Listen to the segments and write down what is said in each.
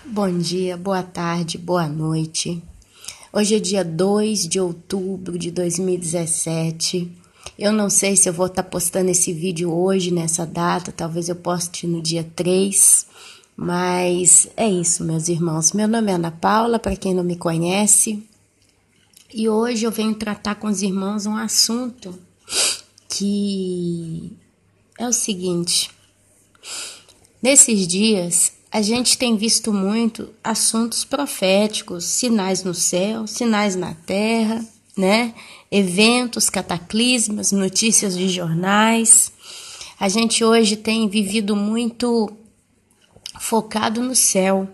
Bom dia, boa tarde, boa noite. Hoje é dia 2 de outubro de 2017. Eu não sei se eu vou estar postando esse vídeo hoje, nessa data, talvez eu poste no dia 3. Mas é isso, meus irmãos. Meu nome é Ana Paula, para quem não me conhece. E hoje eu venho tratar com os irmãos um assunto que é o seguinte. Nesses dias, a gente tem visto muito assuntos proféticos, sinais no céu, sinais na terra, né? Eventos, cataclismas, notícias de jornais. A gente hoje tem vivido muito focado no céu.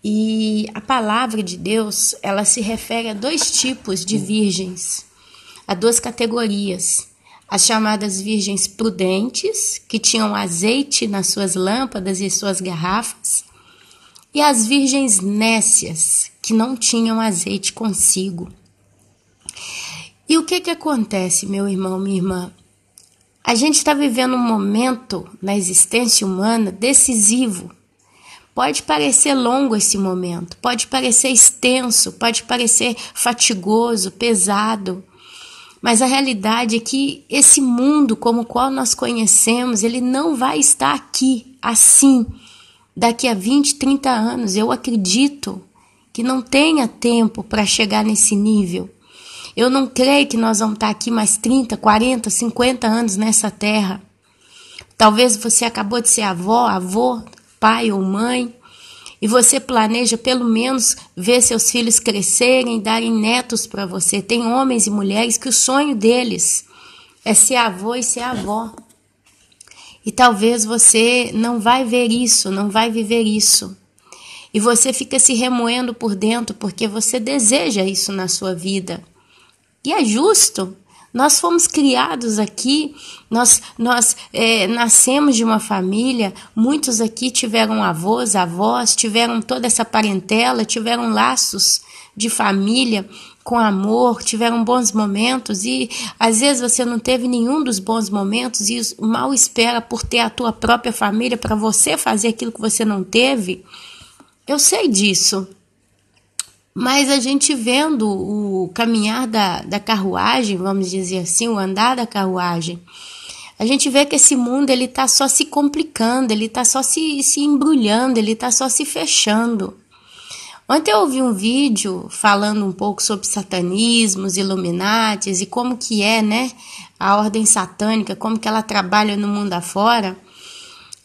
E a palavra de Deus, ela se refere a dois tipos de virgens, a duas categorias. As chamadas virgens prudentes, que tinham azeite nas suas lâmpadas e suas garrafas, e as virgens nécias, que não tinham azeite consigo. E o que acontece, meu irmão, minha irmã? A gente está vivendo um momento na existência humana decisivo. Pode parecer longo esse momento, pode parecer extenso, pode parecer fatigoso, pesado, mas a realidade é que esse mundo como o qual nós conhecemos, ele não vai estar aqui, assim, daqui a 20, 30 anos. Eu acredito que não tenha tempo para chegar nesse nível. Eu não creio que nós vamos estar aqui mais 30, 40, 50 anos nessa terra. Talvez você acabou de ser avô, pai ou mãe, e você planeja pelo menos ver seus filhos crescerem, darem netos para você. Tem homens e mulheres que o sonho deles é ser avô e ser avó. E talvez você não vai ver isso, não vai viver isso. E você fica se remoendo por dentro porque você deseja isso na sua vida. E é justo. Nós fomos criados aqui, nós nascemos de uma família, muitos aqui tiveram avós, avós, tiveram toda essa parentela, tiveram laços de família com amor, tiveram bons momentos e às vezes você não teve nenhum dos bons momentos e mal espera por ter a tua própria família para você fazer aquilo que você não teve. Eu sei disso. Mas a gente vendo o caminhar da carruagem, vamos dizer assim, o andar da carruagem, a gente vê que esse mundo ele está só se complicando, ele está só se embrulhando, ele está só se fechando. Ontem eu ouvi um vídeo falando um pouco sobre satanismo, os Illuminatis e como que é, né, a ordem satânica, como que ela trabalha no mundo afora.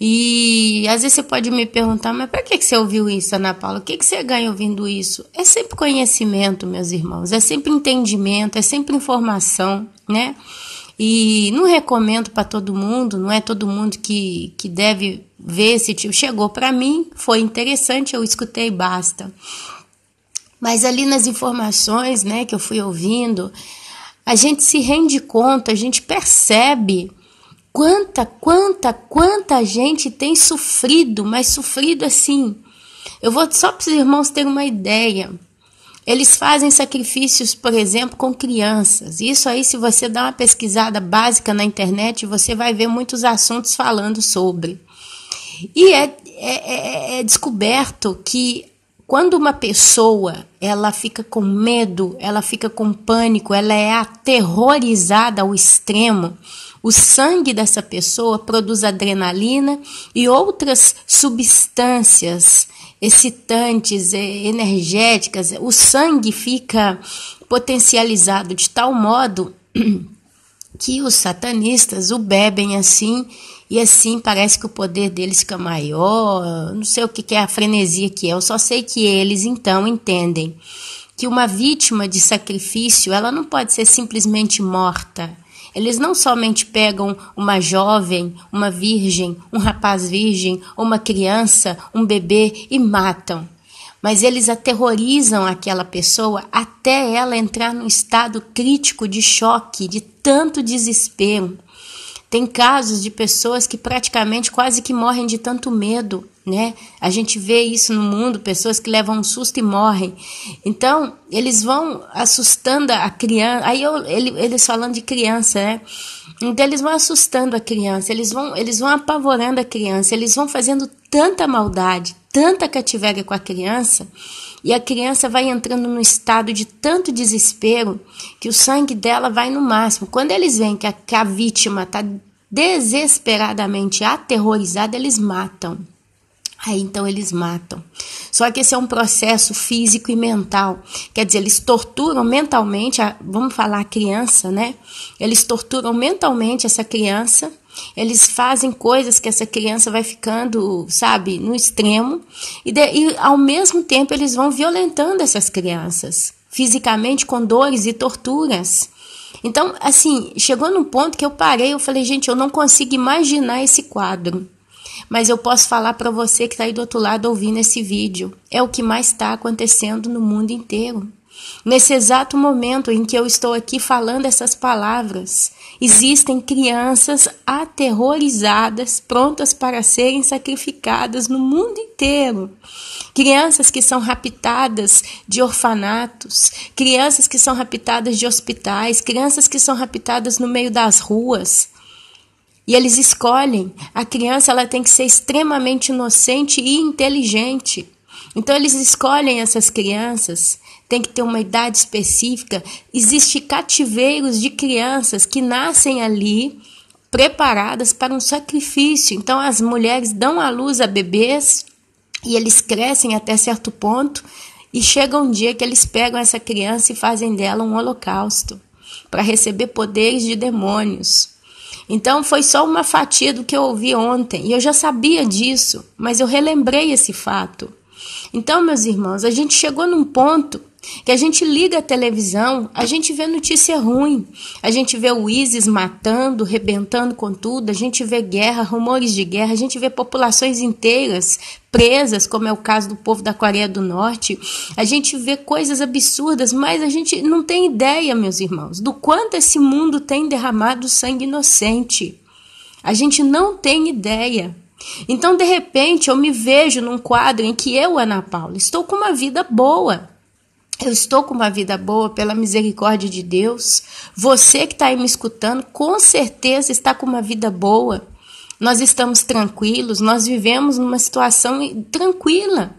E às vezes você pode me perguntar, mas para que você ouviu isso, Ana Paula? O que você ganha ouvindo isso? É sempre conhecimento, meus irmãos, é sempre entendimento, é sempre informação, né? E não recomendo para todo mundo, não é todo mundo que deve ver esse tipo. Chegou para mim, foi interessante, eu escutei, basta. Mas ali nas informações, né, que eu fui ouvindo, a gente se rende conta, a gente percebe quanta gente tem sofrido, mas sofrido assim. Eu vou só para os irmãos terem uma ideia. Eles fazem sacrifícios, por exemplo, com crianças. Isso aí, se você dá uma pesquisada básica na internet, você vai ver muitos assuntos falando sobre. E é descoberto que quando uma pessoa ela fica com medo, ela fica com pânico, ela é aterrorizada ao extremo, o sangue dessa pessoa produz adrenalina e outras substâncias excitantes, energéticas. O sangue fica potencializado de tal modo que os satanistas o bebem assim, e assim parece que o poder deles fica maior. Não sei o que é a frenesia que é, eu só sei que eles então entendem que uma vítima de sacrifício ela não pode ser simplesmente morta. Eles não somente pegam uma jovem, uma virgem, um rapaz virgem, uma criança, um bebê e matam. Mas eles aterrorizam aquela pessoa até ela entrar num estado crítico de choque, de tanto desespero. Tem casos de pessoas que praticamente quase que morrem de tanto medo, né? A gente vê isso no mundo, pessoas que levam um susto e morrem. Então, eles vão assustando a criança. Aí eles falando de criança, né? Então, eles vão assustando a criança, eles vão apavorando a criança, eles vão fazendo tanta maldade, tanta cativeira com a criança, e a criança vai entrando num estado de tanto desespero que o sangue dela vai no máximo. Quando eles veem que a vítima está desesperadamente aterrorizada, eles matam. Aí então eles matam. Só que esse é um processo físico e mental. Quer dizer, eles torturam mentalmente, vamos falar a criança, né? Eles torturam mentalmente essa criança. Eles fazem coisas que essa criança vai ficando, sabe, no extremo. E ao mesmo tempo eles vão violentando essas crianças. Fisicamente com dores e torturas. Então, assim, chegou num ponto que eu parei, eu falei, gente, eu não consigo imaginar esse quadro. Mas eu posso falar para você que está aí do outro lado ouvindo esse vídeo. É o que mais está acontecendo no mundo inteiro. Nesse exato momento em que eu estou aqui falando essas palavras, existem crianças aterrorizadas, prontas para serem sacrificadas no mundo inteiro. Crianças que são raptadas de orfanatos, crianças que são raptadas de hospitais, crianças que são raptadas no meio das ruas. E eles escolhem, a criança ela tem que ser extremamente inocente e inteligente. Então eles escolhem essas crianças, tem que ter uma idade específica. Existem cativeiros de crianças que nascem ali, preparadas para um sacrifício. Então as mulheres dão à luz a bebês e eles crescem até certo ponto e chega um dia que eles pegam essa criança e fazem dela um holocausto para receber poderes de demônios. Então foi só uma fatia do que eu ouvi ontem, e eu já sabia disso, mas eu relembrei esse fato. Então, meus irmãos, a gente chegou num ponto que a gente liga a televisão, a gente vê notícia ruim, a gente vê o ISIS matando, rebentando com tudo, a gente vê guerra, rumores de guerra, a gente vê populações inteiras presas, como é o caso do povo da Coreia do Norte, a gente vê coisas absurdas, mas a gente não tem ideia, meus irmãos, do quanto esse mundo tem derramado sangue inocente. A gente não tem ideia. Então, de repente, eu me vejo num quadro em que eu, Ana Paula, estou com uma vida boa. Eu estou com uma vida boa pela misericórdia de Deus. Você que está aí me escutando, com certeza está com uma vida boa. Nós estamos tranquilos, nós vivemos numa situação tranquila.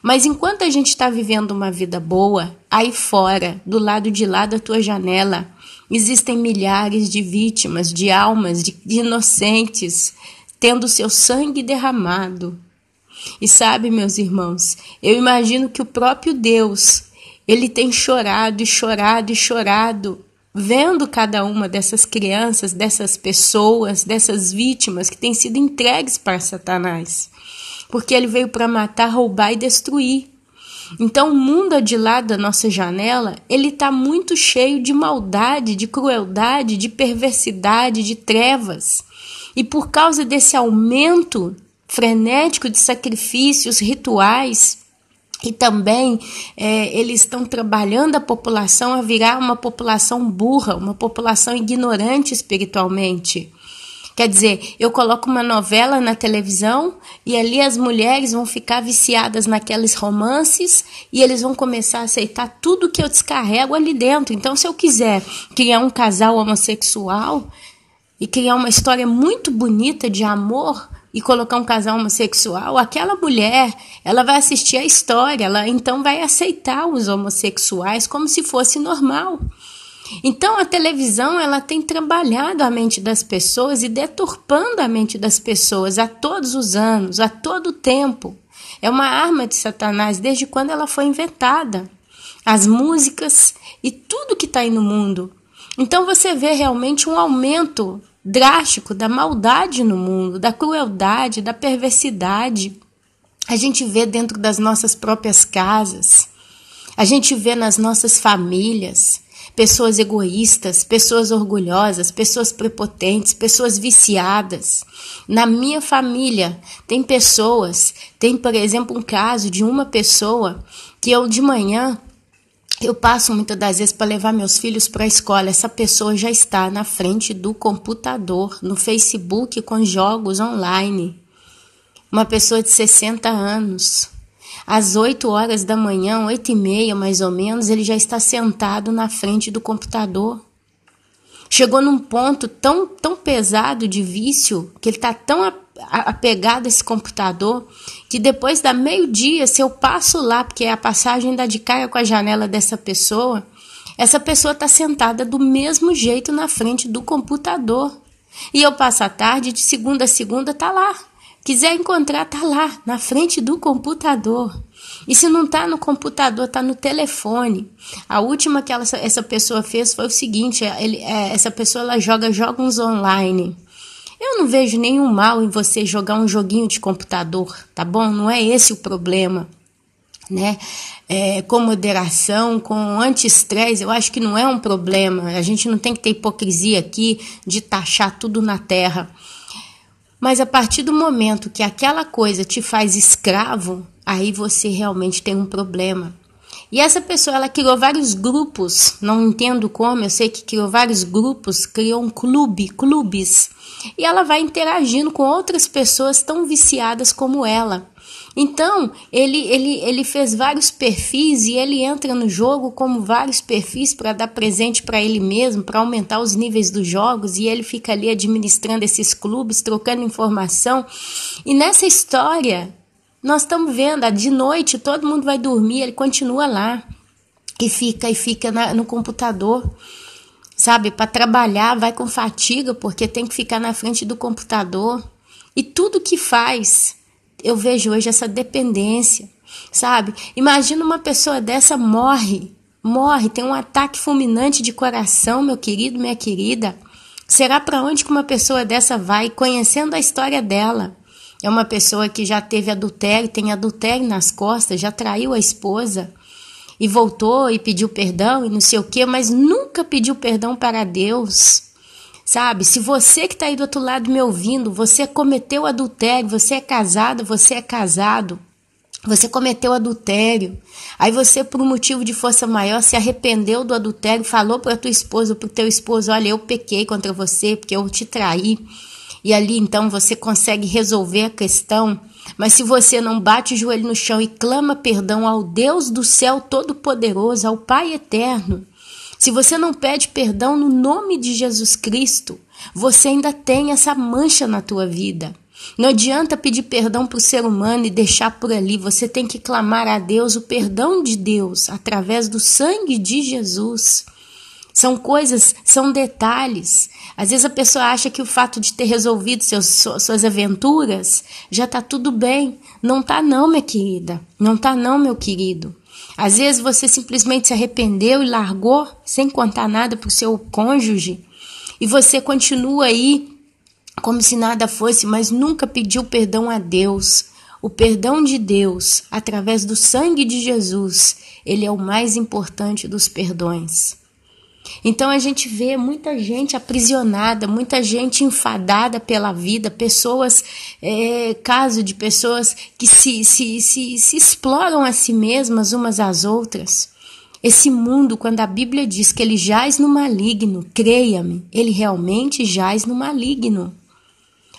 Mas enquanto a gente está vivendo uma vida boa, aí fora, do lado de lá da tua janela, existem milhares de vítimas, de almas, de inocentes, tendo seu sangue derramado. E sabe, meus irmãos, eu imagino que o próprio Deus, ele tem chorado e chorado e chorado, vendo cada uma dessas crianças, dessas pessoas, dessas vítimas que têm sido entregues para Satanás. Porque ele veio para matar, roubar e destruir. Então o mundo de lá da nossa janela, ele está muito cheio de maldade, de crueldade, de perversidade, de trevas. E por causa desse aumento frenético de sacrifícios, rituais, e também eles estão trabalhando a população a virar uma população burra, uma população ignorante espiritualmente. Quer dizer, eu coloco uma novela na televisão e ali as mulheres vão ficar viciadas naqueles romances e eles vão começar a aceitar tudo que eu descarrego ali dentro. Então, se eu quiser criar um casal homossexual e criar uma história muito bonita de amor e colocar um casal homossexual, aquela mulher, ela vai assistir a história, ela então vai aceitar os homossexuais como se fosse normal. Então a televisão, ela tem trabalhado a mente das pessoas e deturpando a mente das pessoas a todos os anos, a todo tempo. É uma arma de Satanás desde quando ela foi inventada. As músicas e tudo que está aí no mundo. Então você vê realmente um aumento drástico da maldade no mundo, da crueldade, da perversidade. A gente vê dentro das nossas próprias casas, a gente vê nas nossas famílias, pessoas egoístas, pessoas orgulhosas, pessoas prepotentes, pessoas viciadas. Na minha família tem pessoas, tem por exemplo um caso de uma pessoa que eu de manhã, eu passo muitas das vezes para levar meus filhos para a escola. Essa pessoa já está na frente do computador, no Facebook, com jogos online. Uma pessoa de 60 anos. Às 8 horas da manhã, 8h30 mais ou menos, ele já está sentado na frente do computador. Chegou num ponto tão pesado de vício, que ele está tão apegado a esse computador, que depois da meio-dia, se eu passo lá, porque a passagem dá de cara com a janela dessa pessoa, essa pessoa está sentada do mesmo jeito na frente do computador. E eu passo a tarde, de segunda a segunda, tá lá. Quiser encontrar, tá lá, na frente do computador. E se não tá no computador, tá no telefone. A última que essa pessoa fez foi o seguinte, essa pessoa ela joga jogos online. Eu não vejo nenhum mal em você jogar um joguinho de computador, tá bom? Não é esse o problema, né? Com moderação, com anti-estresse, eu acho que não é um problema. A gente não tem que ter hipocrisia aqui de taxar tudo na terra. Mas a partir do momento que aquela coisa te faz escravo, aí você realmente tem um problema. E essa pessoa, ela criou vários grupos, não entendo como, eu sei que criou vários grupos, criou clubes, e ela vai interagindo com outras pessoas tão viciadas como ela. Então, ele fez vários perfis e ele entra no jogo como vários perfis para dar presente para ele mesmo, para aumentar os níveis dos jogos, e ele fica ali administrando esses clubes, trocando informação. E nessa história, nós estamos vendo, de noite todo mundo vai dormir, ele continua lá e fica no computador, sabe? Para trabalhar, vai com fadiga, porque tem que ficar na frente do computador. E tudo que faz... Eu vejo hoje essa dependência, sabe? Imagina uma pessoa dessa morre, tem um ataque fulminante de coração, meu querido, minha querida. Será para onde que uma pessoa dessa vai? Conhecendo a história dela. É uma pessoa que já teve adultério, tem adultério nas costas, já traiu a esposa e voltou e pediu perdão e não sei o quê, mas nunca pediu perdão para Deus. Sabe, se você que está aí do outro lado me ouvindo, você cometeu adultério, você é casado, você cometeu adultério, aí você por um motivo de força maior se arrependeu do adultério, falou para tua esposa ou para o teu esposo, olha, eu pequei contra você porque eu te traí, e ali então você consegue resolver a questão, mas se você não bate o joelho no chão e clama perdão ao Deus do céu todo-poderoso, ao Pai eterno, se você não pede perdão no nome de Jesus Cristo, você ainda tem essa mancha na tua vida. Não adianta pedir perdão para o ser humano e deixar por ali. Você tem que clamar a Deus o perdão de Deus através do sangue de Jesus. São coisas, são detalhes. Às vezes a pessoa acha que o fato de ter resolvido suas aventuras já está tudo bem. Não está não, minha querida. Não está não, meu querido. Às vezes você simplesmente se arrependeu e largou sem contar nada para o seu cônjuge e você continua aí como se nada fosse, mas nunca pediu perdão a Deus. O perdão de Deus, através do sangue de Jesus, ele é o mais importante dos perdões. Então a gente vê muita gente aprisionada, muita gente enfadada pela vida, pessoas, caso de pessoas que se exploram a si mesmas umas às outras. Esse mundo, quando a Bíblia diz que ele jaz no maligno, creia-me, ele realmente jaz no maligno.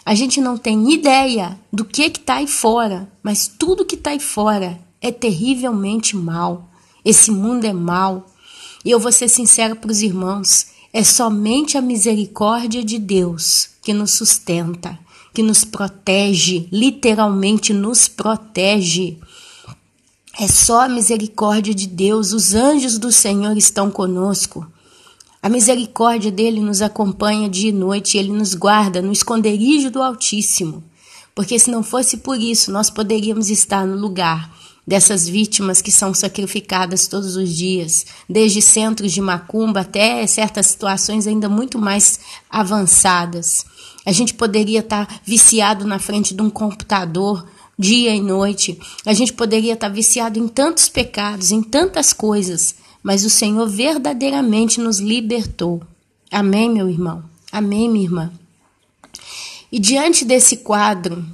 A gente não tem ideia do que está aí fora, mas tudo que está aí fora é terrivelmente mal. Esse mundo é mal. E eu vou ser sincera para os irmãos, é somente a misericórdia de Deus que nos sustenta, que nos protege, literalmente nos protege. É só a misericórdia de Deus, os anjos do Senhor estão conosco. A misericórdia dele nos acompanha dia e noite, ele nos guarda no esconderijo do Altíssimo. Porque se não fosse por isso, nós poderíamos estar no lugar dessas vítimas que são sacrificadas todos os dias, desde centros de macumba até certas situações ainda muito mais avançadas. A gente poderia estar viciado na frente de um computador dia e noite, a gente poderia estar viciado em tantos pecados, em tantas coisas, mas o Senhor verdadeiramente nos libertou. Amém, meu irmão? Amém, minha irmã? E diante desse quadro,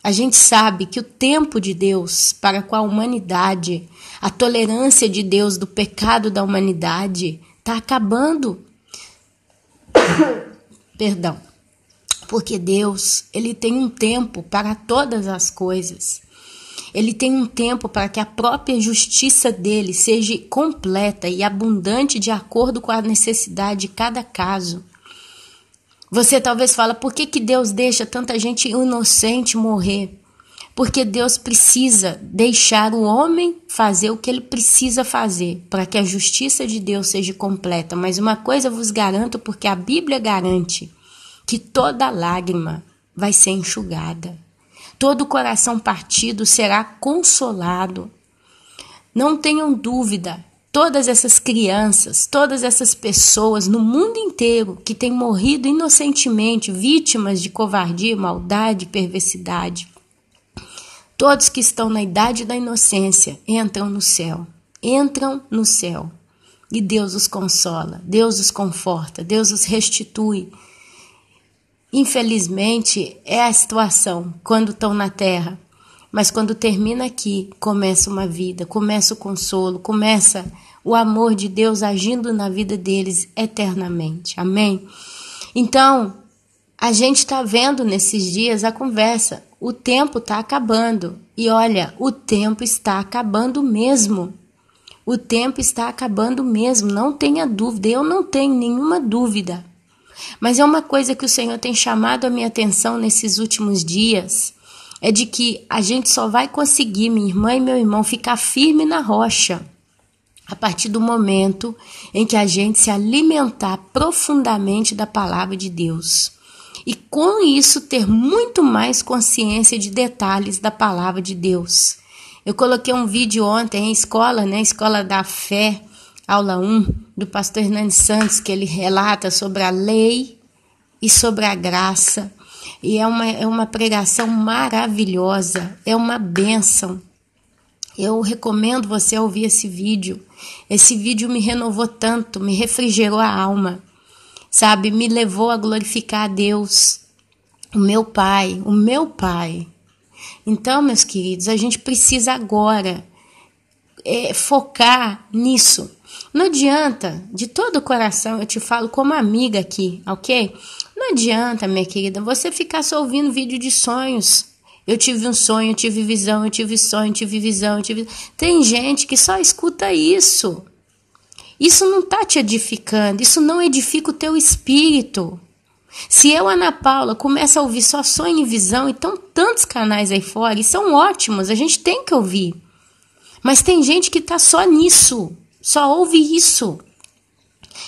a gente sabe que o tempo de Deus para com a humanidade, a tolerância de Deus do pecado da humanidade, está acabando. Perdão. Porque Deus, ele tem um tempo para todas as coisas. Ele tem um tempo para que a própria justiça dele seja completa e abundante de acordo com a necessidade de cada caso. Você talvez fala, por que Deus deixa tanta gente inocente morrer? Porque Deus precisa deixar o homem fazer o que ele precisa fazer para que a justiça de Deus seja completa. Mas uma coisa eu vos garanto, porque a Bíblia garante que toda lágrima vai ser enxugada. Todo coração partido será consolado. Não tenham dúvida, todas essas crianças, todas essas pessoas no mundo inteiro que têm morrido inocentemente, vítimas de covardia, maldade, perversidade, todos que estão na idade da inocência entram no céu. Entram no céu. E Deus os consola, Deus os conforta, Deus os restitui. Infelizmente, é a situação quando estão na terra. Mas quando termina aqui, começa uma vida, começa o consolo, começa o amor de Deus agindo na vida deles eternamente. Amém? Então, a gente está vendo nesses dias a conversa. O tempo está acabando. E olha, o tempo está acabando mesmo. O tempo está acabando mesmo. Não tenha dúvida. Eu não tenho nenhuma dúvida. Mas é uma coisa que o Senhor tem chamado a minha atenção nesses últimos dias. É de que a gente só vai conseguir, minha irmã e meu irmão, ficar firme na rocha a partir do momento em que a gente se alimentar profundamente da palavra de Deus. E com isso ter muito mais consciência de detalhes da palavra de Deus. Eu coloquei um vídeo ontem em escola, Escola da Fé, aula 1, do pastor Hernani Santos, que ele relata sobre a lei e sobre a graça. E é uma pregação maravilhosa, é uma bênção. Eu recomendo você ouvir esse vídeo. Esse vídeo me renovou tanto, me refrigerou a alma, sabe? Me levou a glorificar a Deus, o meu Pai. Então, meus queridos, a gente precisa agora focar nisso. Não adianta, de todo o coração, eu te falo como amiga aqui, ok? Não adianta, minha querida, você ficar só ouvindo vídeo de sonhos. Eu tive um sonho, eu tive visão, eu tive sonho, eu tive visão, Tem gente que só escuta isso. Isso não está te edificando, isso não edifica o teu espírito. Se eu, Ana Paula, começo a ouvir só sonho e visão, e estão tantos canais aí fora, e são ótimos, a gente tem que ouvir. Mas tem gente que está só nisso, só ouve isso.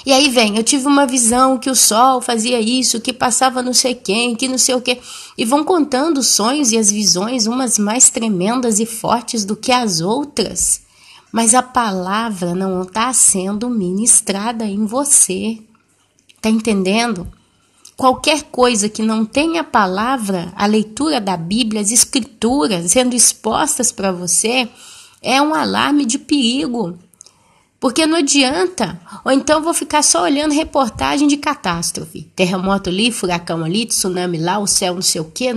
E aí vem, eu tive uma visão que o sol fazia isso, que passava não sei quem, que não sei o quê. E vão contando os sonhos e as visões, umas mais tremendas e fortes do que as outras. Mas a palavra não está sendo ministrada em você. Está entendendo? Qualquer coisa que não tenha a palavra, a leitura da Bíblia, as escrituras sendo expostas para você, é um alarme de perigo. Porque não adianta, ou então vou ficar só olhando reportagem de catástrofe. Terremoto ali, furacão ali, tsunami lá, o céu não sei o quê.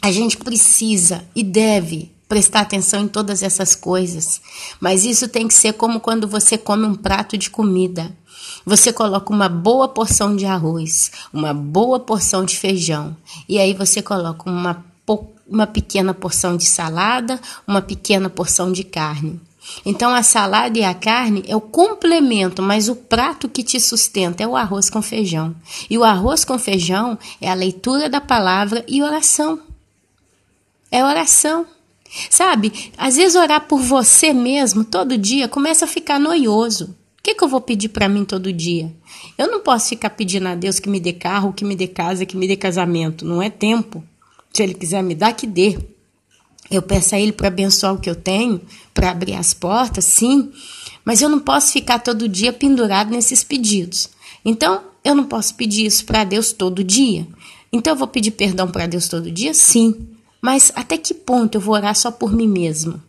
A gente precisa e deve prestar atenção em todas essas coisas. Mas isso tem que ser como quando você come um prato de comida. Você coloca uma boa porção de arroz, uma boa porção de feijão. E aí você coloca uma pequena porção de salada, uma pequena porção de carne. Então a salada e a carne é o complemento, mas o prato que te sustenta é o arroz com feijão. E o arroz com feijão é a leitura da palavra e oração. É oração. Sabe, às vezes orar por você mesmo todo dia começa a ficar noioso. O que eu vou pedir para mim todo dia? Eu não posso ficar pedindo a Deus que me dê carro, que me dê casa, que me dê casamento. Não é tempo. Se Ele quiser me dar, que dê. Eu peço a Ele para abençoar o que eu tenho, para abrir as portas, sim, mas eu não posso ficar todo dia pendurado nesses pedidos. Então, eu não posso pedir isso para Deus todo dia. Então, eu vou pedir perdão para Deus todo dia? Sim, mas até que ponto eu vou orar só por mim mesmo?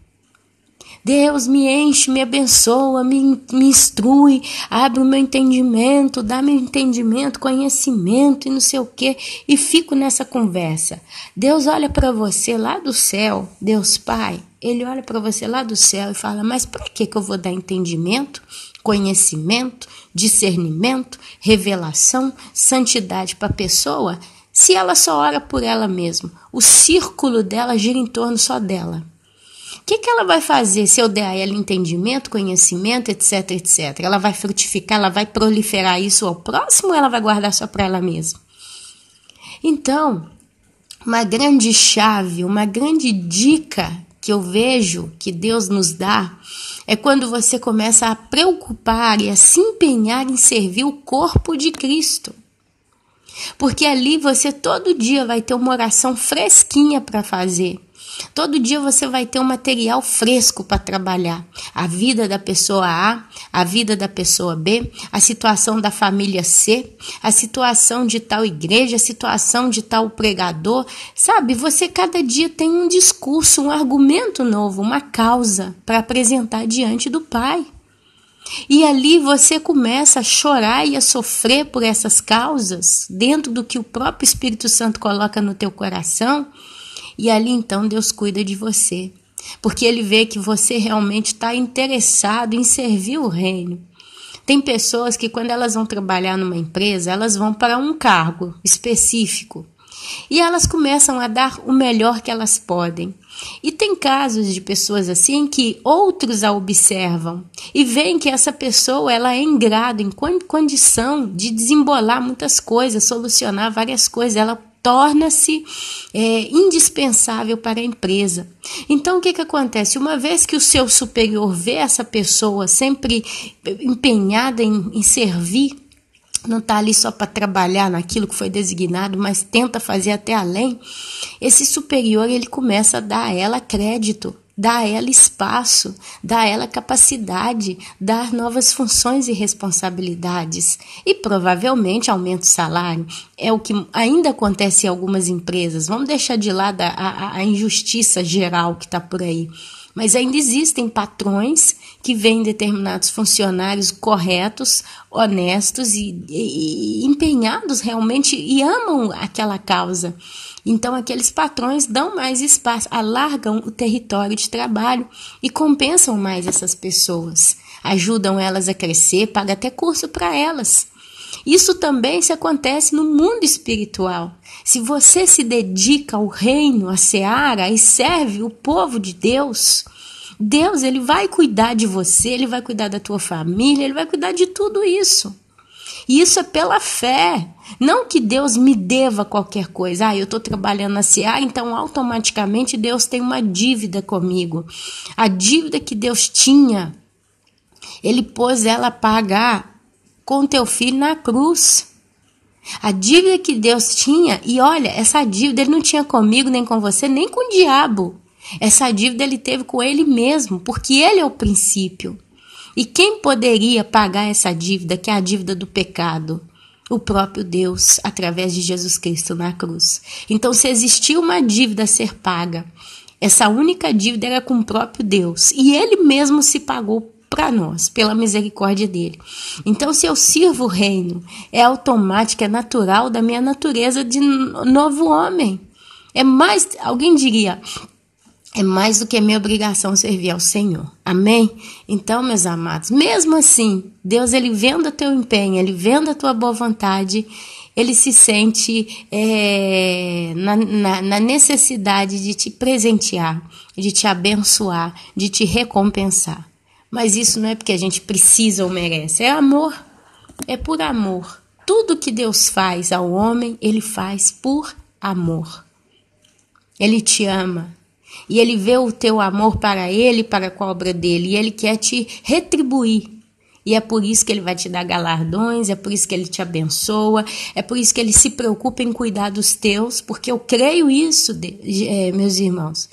Deus me enche, me abençoa, me instrui, abre o meu entendimento, dá-me entendimento, conhecimento e não sei o quê, e fico nessa conversa. Deus olha para você lá do céu, Deus Pai, Ele olha para você lá do céu e fala, mas para que eu vou dar entendimento, conhecimento, discernimento, revelação, santidade para a pessoa, se ela só ora por ela mesma? O círculo dela gira em torno só dela. O que ela vai fazer se eu der a ela entendimento, conhecimento, etc, etc? Ela vai frutificar, ela vai proliferar isso ao próximo ou ela vai guardar só para ela mesma? Então, uma grande chave, uma grande dica que eu vejo que Deus nos dá é quando você começa a preocupar e a se empenhar em servir o corpo de Cristo. Porque ali você todo dia vai ter uma oração fresquinha para fazer. Todo dia você vai ter um material fresco para trabalhar. A vida da pessoa A, a vida da pessoa B, a situação da família C, a situação de tal igreja, a situação de tal pregador. Sabe, você cada dia tem um discurso, um argumento novo, uma causa para apresentar diante do Pai. E ali você começa a chorar e a sofrer por essas causas, dentro do que o próprio Espírito Santo coloca no teu coração. E ali então Deus cuida de você, porque Ele vê que você realmente está interessado em servir o reino. Tem pessoas que quando elas vão trabalhar numa empresa, elas vão para um cargo específico e elas começam a dar o melhor que elas podem. E tem casos de pessoas assim que outros a observam e veem que essa pessoa ela é ingrata, em condição de desembolar muitas coisas, solucionar várias coisas, ela torna-se indispensável para a empresa. Então, o que acontece? Uma vez que o seu superior vê essa pessoa sempre empenhada em servir, não está ali só para trabalhar naquilo que foi designado, mas tenta fazer até além, esse superior ele começa a dar a ela crédito, dar a ela espaço, dar a ela capacidade, dar novas funções e responsabilidades e provavelmente aumenta o salário. É o que ainda acontece em algumas empresas. Vamos deixar de lado a injustiça geral que está por aí. Mas ainda existem patrões que veem determinados funcionários corretos, honestos e empenhados realmente e amam aquela causa. Então, aqueles patrões dão mais espaço, alargam o território de trabalho e compensam mais essas pessoas, ajudam elas a crescer, pagam até curso para elas. Isso também se acontece no mundo espiritual. Se você se dedica ao reino, à seara e serve o povo de Deus, Deus ele vai cuidar de você, ele vai cuidar da tua família, ele vai cuidar de tudo isso. E isso é pela fé. Não que Deus me deva qualquer coisa. Eu estou trabalhando na seara, então automaticamente Deus tem uma dívida comigo. A dívida que Deus tinha, Ele pôs ela a pagar com teu filho na cruz. A dívida que Deus tinha, e olha, essa dívida Ele não tinha comigo, nem com você, nem com o diabo. Essa dívida Ele teve com Ele mesmo, porque Ele é o princípio. E quem poderia pagar essa dívida, que é a dívida do pecado? O próprio Deus, através de Jesus Cristo na cruz. Então, se existia uma dívida a ser paga, essa única dívida era com o próprio Deus. E Ele mesmo se pagou para nós, pela misericórdia dele. Então, se eu sirvo o reino, é automático, é natural da minha natureza de novo homem. É mais, alguém diria, é mais do que minha obrigação servir ao Senhor. Amém? Então, meus amados, mesmo assim, Deus, ele vendo o teu empenho, ele vendo a tua boa vontade, ele se sente na necessidade de te presentear, de te abençoar, de te recompensar. Mas isso não é porque a gente precisa ou merece, é amor, é por amor. Tudo que Deus faz ao homem, ele faz por amor. Ele te ama. E ele vê o teu amor para ele, para a obra dele, e ele quer te retribuir. E é por isso que ele vai te dar galardões, é por isso que ele te abençoa, é por isso que ele se preocupa em cuidar dos teus, porque eu creio isso, meus irmãos.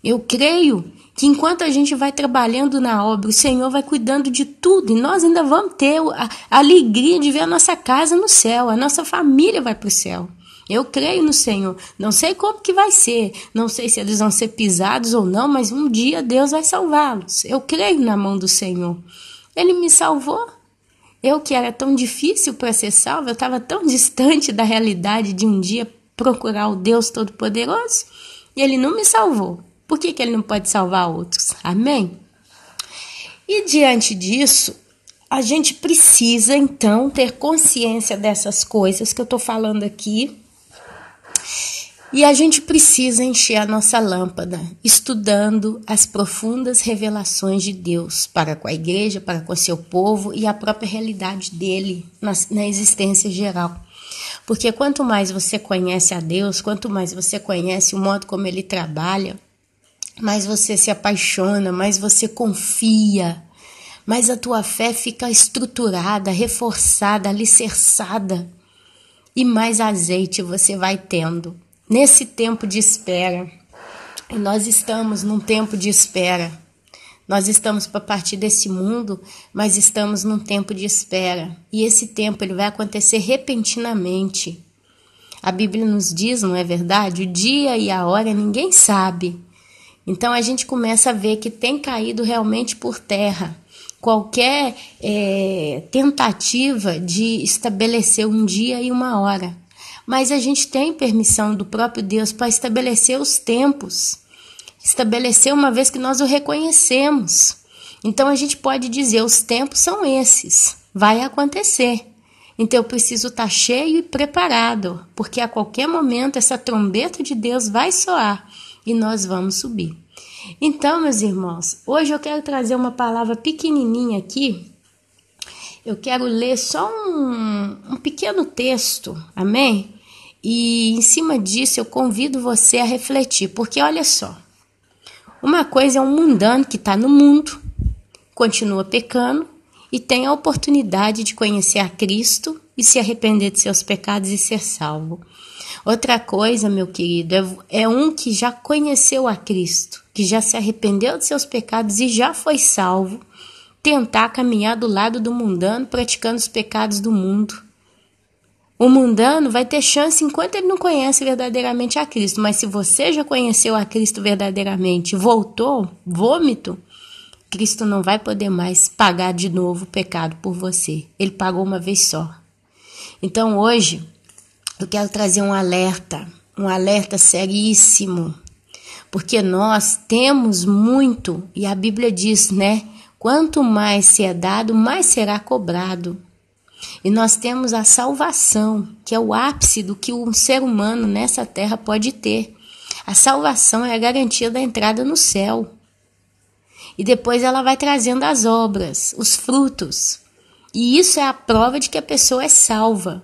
Eu creio que enquanto a gente vai trabalhando na obra, o Senhor vai cuidando de tudo, e nós ainda vamos ter a alegria de ver a nossa casa no céu, a nossa família vai para o céu. Eu creio no Senhor, não sei como que vai ser, não sei se eles vão ser pisados ou não, mas um dia Deus vai salvá-los. Eu creio na mão do Senhor. Ele me salvou. Eu que era tão difícil para ser salvo, eu estava tão distante da realidade de um dia procurar o Deus Todo-Poderoso, e Ele não me salvou. Por que Ele não pode salvar outros? Amém? E diante disso, a gente precisa então ter consciência dessas coisas que eu estou falando aqui, E a gente precisa encher a nossa lâmpada estudando as profundas revelações de Deus para com a igreja, para com o seu povo e a própria realidade dele na existência geral. Porque quanto mais você conhece a Deus, quanto mais você conhece o modo como ele trabalha, mais você se apaixona, mais você confia, mais a tua fé fica estruturada, reforçada, alicerçada e mais azeite você vai tendo. Nesse tempo de espera, e nós estamos num tempo de espera, nós estamos para partir desse mundo, mas estamos num tempo de espera. E esse tempo ele vai acontecer repentinamente. A Bíblia nos diz, não é verdade? O dia e a hora ninguém sabe. Então a gente começa a ver que tem caído realmente por terra qualquer tentativa de estabelecer um dia e uma hora. Mas a gente tem permissão do próprio Deus para estabelecer os tempos. Estabelecer uma vez que nós o reconhecemos. Então a gente pode dizer, os tempos são esses. Vai acontecer. Então eu preciso estar cheio e preparado. Porque a qualquer momento essa trombeta de Deus vai soar. E nós vamos subir. Então, meus irmãos, hoje eu quero trazer uma palavra pequenininha aqui. Eu quero ler só um pequeno texto, amém? E em cima disso eu convido você a refletir, porque olha só, uma coisa é um mundano que está no mundo, continua pecando e tem a oportunidade de conhecer a Cristo e se arrepender de seus pecados e ser salvo. Outra coisa, meu querido, é um que já conheceu a Cristo, que já se arrependeu de seus pecados e já foi salvo, tentar caminhar do lado do mundano, praticando os pecados do mundo. O mundano vai ter chance enquanto ele não conhece verdadeiramente a Cristo, mas se você já conheceu a Cristo verdadeiramente, voltou, vômito, Cristo não vai poder mais pagar de novo o pecado por você. Ele pagou uma vez só. Então hoje eu quero trazer um alerta seríssimo, porque nós temos muito, e a Bíblia diz, né? Quanto mais se é dado, mais será cobrado. E nós temos a salvação, que é o ápice do que um ser humano nessa terra pode ter. A salvação é a garantia da entrada no céu. E depois ela vai trazendo as obras, os frutos. E isso é a prova de que a pessoa é salva.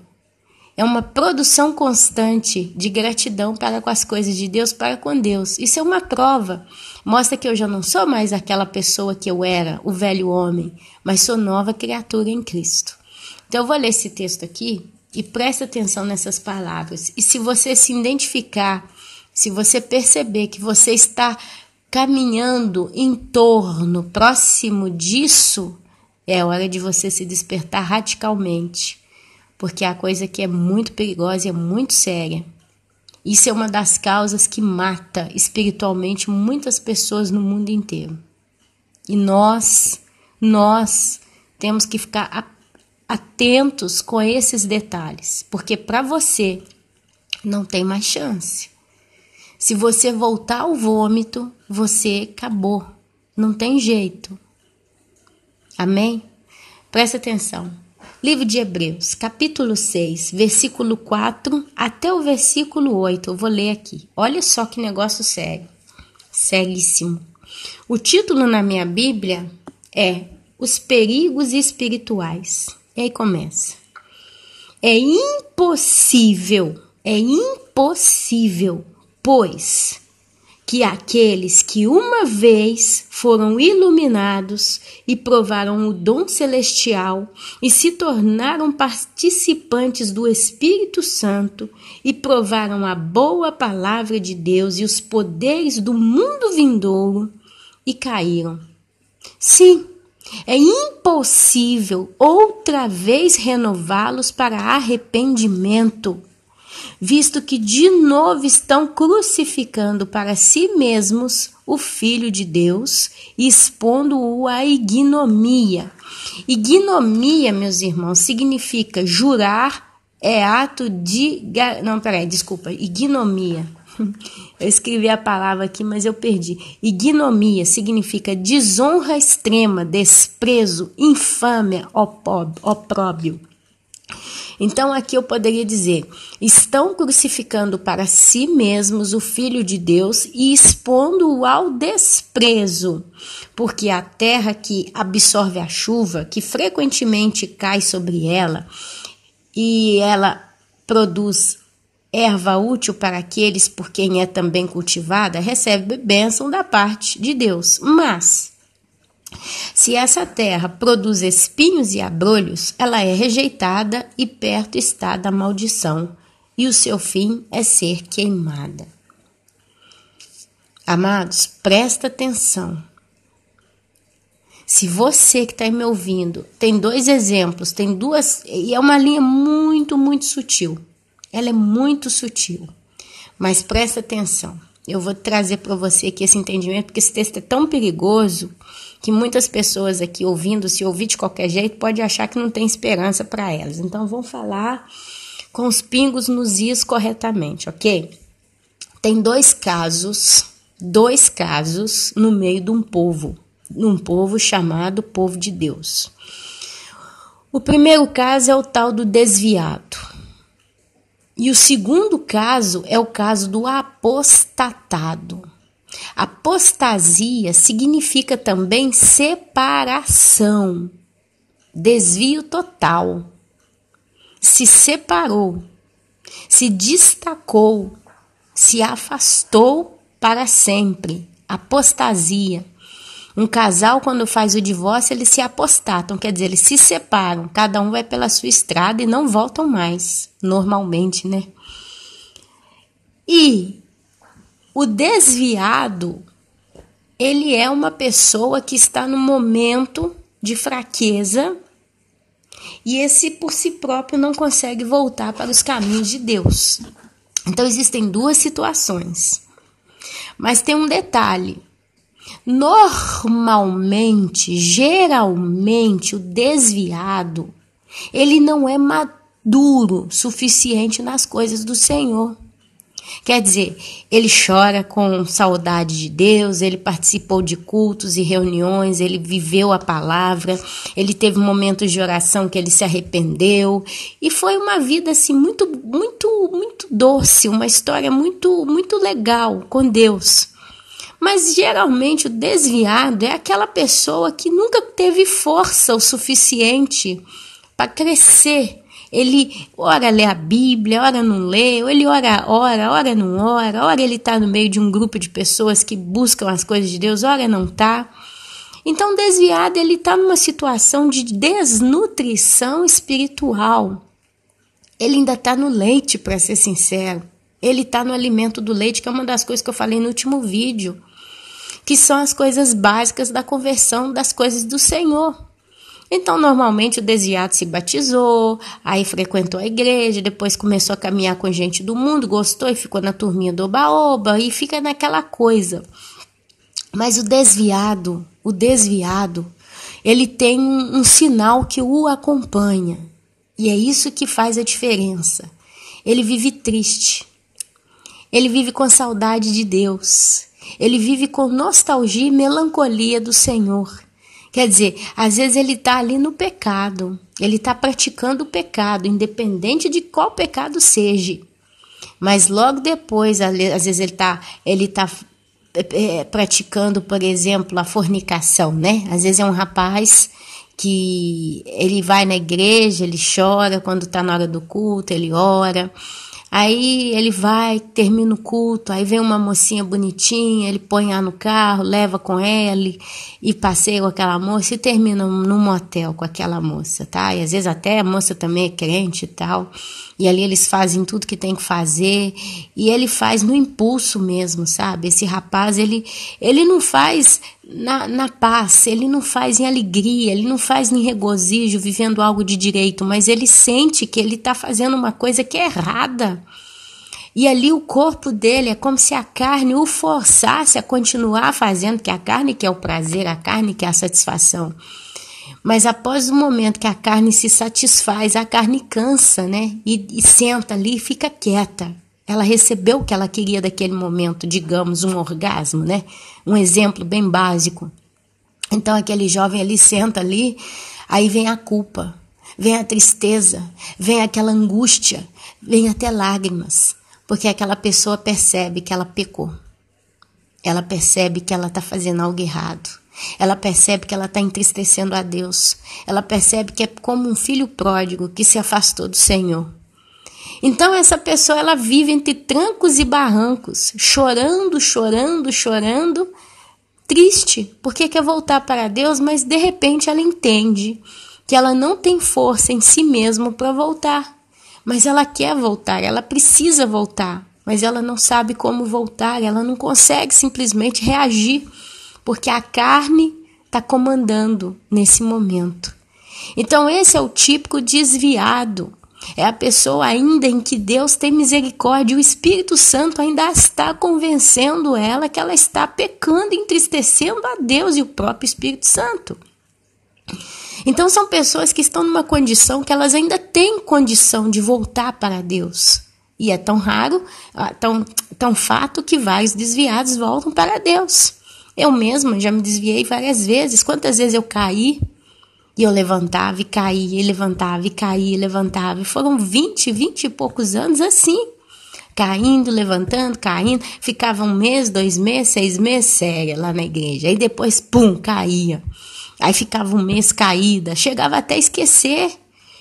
É uma produção constante de gratidão para com as coisas de Deus, para com Deus. Isso é uma prova. Mostra que eu já não sou mais aquela pessoa que eu era, o velho homem, mas sou nova criatura em Cristo. Então eu vou ler esse texto aqui e presta atenção nessas palavras. E se você se identificar, se você perceber que você está caminhando em torno, próximo disso, é hora de você se despertar radicalmente. Porque a coisa que é muito perigosa e é muito séria. Isso é uma das causas que mata espiritualmente muitas pessoas no mundo inteiro. E nós temos que ficar atentos com esses detalhes. Porque para você não tem mais chance. Se você voltar ao vômito, você acabou. Não tem jeito. Amém? Presta atenção. Livro de Hebreus, capítulo 6, versículo 4 até o versículo 8. Eu vou ler aqui. Olha só que negócio sério. Seríssimo. O título na minha Bíblia é Os Perigos Espirituais. E aí começa. É impossível, pois que aqueles que uma vez foram iluminados e provaram o dom celestial e se tornaram participantes do Espírito Santo e provaram a boa palavra de Deus e os poderes do mundo vindouro e caíram. Sim, é impossível outra vez renová-los para arrependimento, visto que de novo estão crucificando para si mesmos o Filho de Deus e expondo-o à ignomia. Ignomia, meus irmãos, significa jurar, é ato de... ignomia. Eu escrevi a palavra aqui, mas eu perdi. Ignomia significa desonra extrema, desprezo, infâmia, opróbio. Então aqui eu poderia dizer, estão crucificando para si mesmos o Filho de Deus e expondo-o ao desprezo, porque a terra que absorve a chuva, que frequentemente cai sobre ela, e ela produz erva útil para aqueles por quem é também cultivada, recebe bênção da parte de Deus. Mas se essa terra produz espinhos e abrolhos, ela é rejeitada e perto está da maldição, e o seu fim é ser queimada. Amados, presta atenção. Se você que está me ouvindo, tem 2 exemplos, tem 2, e é uma linha muito, muito sutil. Ela é muito sutil, mas presta atenção. Eu vou trazer para você aqui esse entendimento, porque esse texto é tão perigoso que muitas pessoas aqui ouvindo, se ouvir de qualquer jeito, pode achar que não tem esperança para elas. Então, vamos falar com os pingos nos is corretamente, ok? Tem 2 casos no meio de um povo chamado povo de Deus. O primeiro caso é o tal do desviado. E o segundo caso é o caso do apostatado. Apostasia significa também separação, desvio total. Se separou, se destacou, se afastou para sempre. Apostasia. Um casal, quando faz o divórcio, eles se apostatam, quer dizer, eles se separam, cada um vai pela sua estrada e não voltam mais, normalmente, né? E o desviado, ele é uma pessoa que está no momento de fraqueza e esse por si próprio não consegue voltar para os caminhos de Deus. Então existem 2 situações, mas tem um detalhe. Normalmente, geralmente, o desviado, ele não é maduro o suficiente nas coisas do Senhor. Quer dizer, ele chora com saudade de Deus, ele participou de cultos e reuniões, ele viveu a palavra, ele teve momentos de oração que ele se arrependeu, e foi uma vida assim muito, muito, muito doce, uma história muito, muito legal com Deus. Mas geralmente o desviado é aquela pessoa que nunca teve força o suficiente para crescer. Ele ora lê a Bíblia, ora não lê, ou ele ora não ora ele está no meio de um grupo de pessoas que buscam as coisas de Deus, ora não está. Então o desviado ele está numa situação de desnutrição espiritual. Ele ainda está no leite, para ser sincero. Ele está no alimento do leite, que é uma das coisas que eu falei no último vídeo, que são as coisas básicas da conversão das coisas do Senhor. Então, normalmente, o desviado se batizou, aí frequentou a igreja, depois começou a caminhar com gente do mundo, gostou e ficou na turminha do oba-oba, e fica naquela coisa. Mas o desviado, ele tem um sinal que o acompanha, e é isso que faz a diferença. Ele vive triste, ele vive com saudade de Deus, ele vive com nostalgia e melancolia do Senhor. Quer dizer, às vezes ele está ali no pecado, ele está praticando o pecado, independente de qual pecado seja. Mas logo depois, às vezes ele tá praticando, por exemplo, a fornicação, né? Às vezes é um rapaz que ele vai na igreja, ele chora quando está na hora do culto, ele ora. Aí ele vai, termina o culto, aí vem uma mocinha bonitinha, ele põe ela no carro, leva com ela e passeia com aquela moça e termina num motel com aquela moça, tá? E às vezes até a moça também é crente e tal, e ali eles fazem tudo que tem que fazer, e ele faz no impulso mesmo, sabe? Esse rapaz, ele não faz na paz, ele não faz em alegria, ele não faz em regozijo, vivendo algo de direito, mas ele sente que ele está fazendo uma coisa que é errada. E ali o corpo dele é como se a carne o forçasse a continuar fazendo, que a carne quer o prazer, a carne quer a satisfação. Mas após o momento que a carne se satisfaz, a carne cansa, né? E senta ali e fica quieta. Ela recebeu o que ela queria daquele momento, digamos, um orgasmo, né? Um exemplo bem básico. Então aquele jovem ali senta ali, aí vem a culpa. vem a tristeza, vem aquela angústia, vem até lágrimas, porque aquela pessoa percebe que ela pecou. Ela percebe que ela está fazendo algo errado. Ela percebe que ela está entristecendo a Deus. Ela percebe que é como um filho pródigo que se afastou do Senhor. Então essa pessoa ela vive entre trancos e barrancos, chorando, triste, porque quer voltar para Deus, mas de repente ela entende que ela não tem força em si mesma para voltar. Mas ela quer voltar, ela precisa voltar, mas ela não sabe como voltar, ela não consegue simplesmente reagir, porque a carne está comandando nesse momento. Então esse é o típico desviado. É a pessoa ainda em que Deus tem misericórdia, o Espírito Santo ainda está convencendo ela que ela está pecando, entristecendo a Deus e o próprio Espírito Santo. Então são pessoas que estão numa condição que elas ainda têm condição de voltar para Deus. E é tão raro, tão fato que vários desviados voltam para Deus. Eu mesma já me desviei várias vezes. Quantas vezes eu caí? E eu levantava e caía, levantava e caía, levantava. E foram 20 e poucos anos assim. Caindo, levantando, caindo. Ficava 1 mês, 2 meses, 6 meses séria lá na igreja. Aí depois, pum, caía. Aí ficava 1 mês caída. Chegava até a esquecer.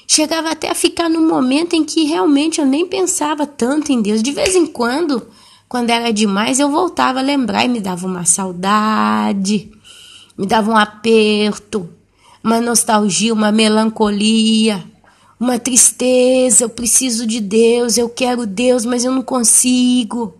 Chegava até a ficar num momento em que realmente eu nem pensava tanto em Deus. De vez em quando era demais, eu voltava a lembrar e me dava uma saudade. Me dava um aperto. Uma nostalgia, uma melancolia, uma tristeza, eu preciso de Deus, eu quero Deus, mas eu não consigo.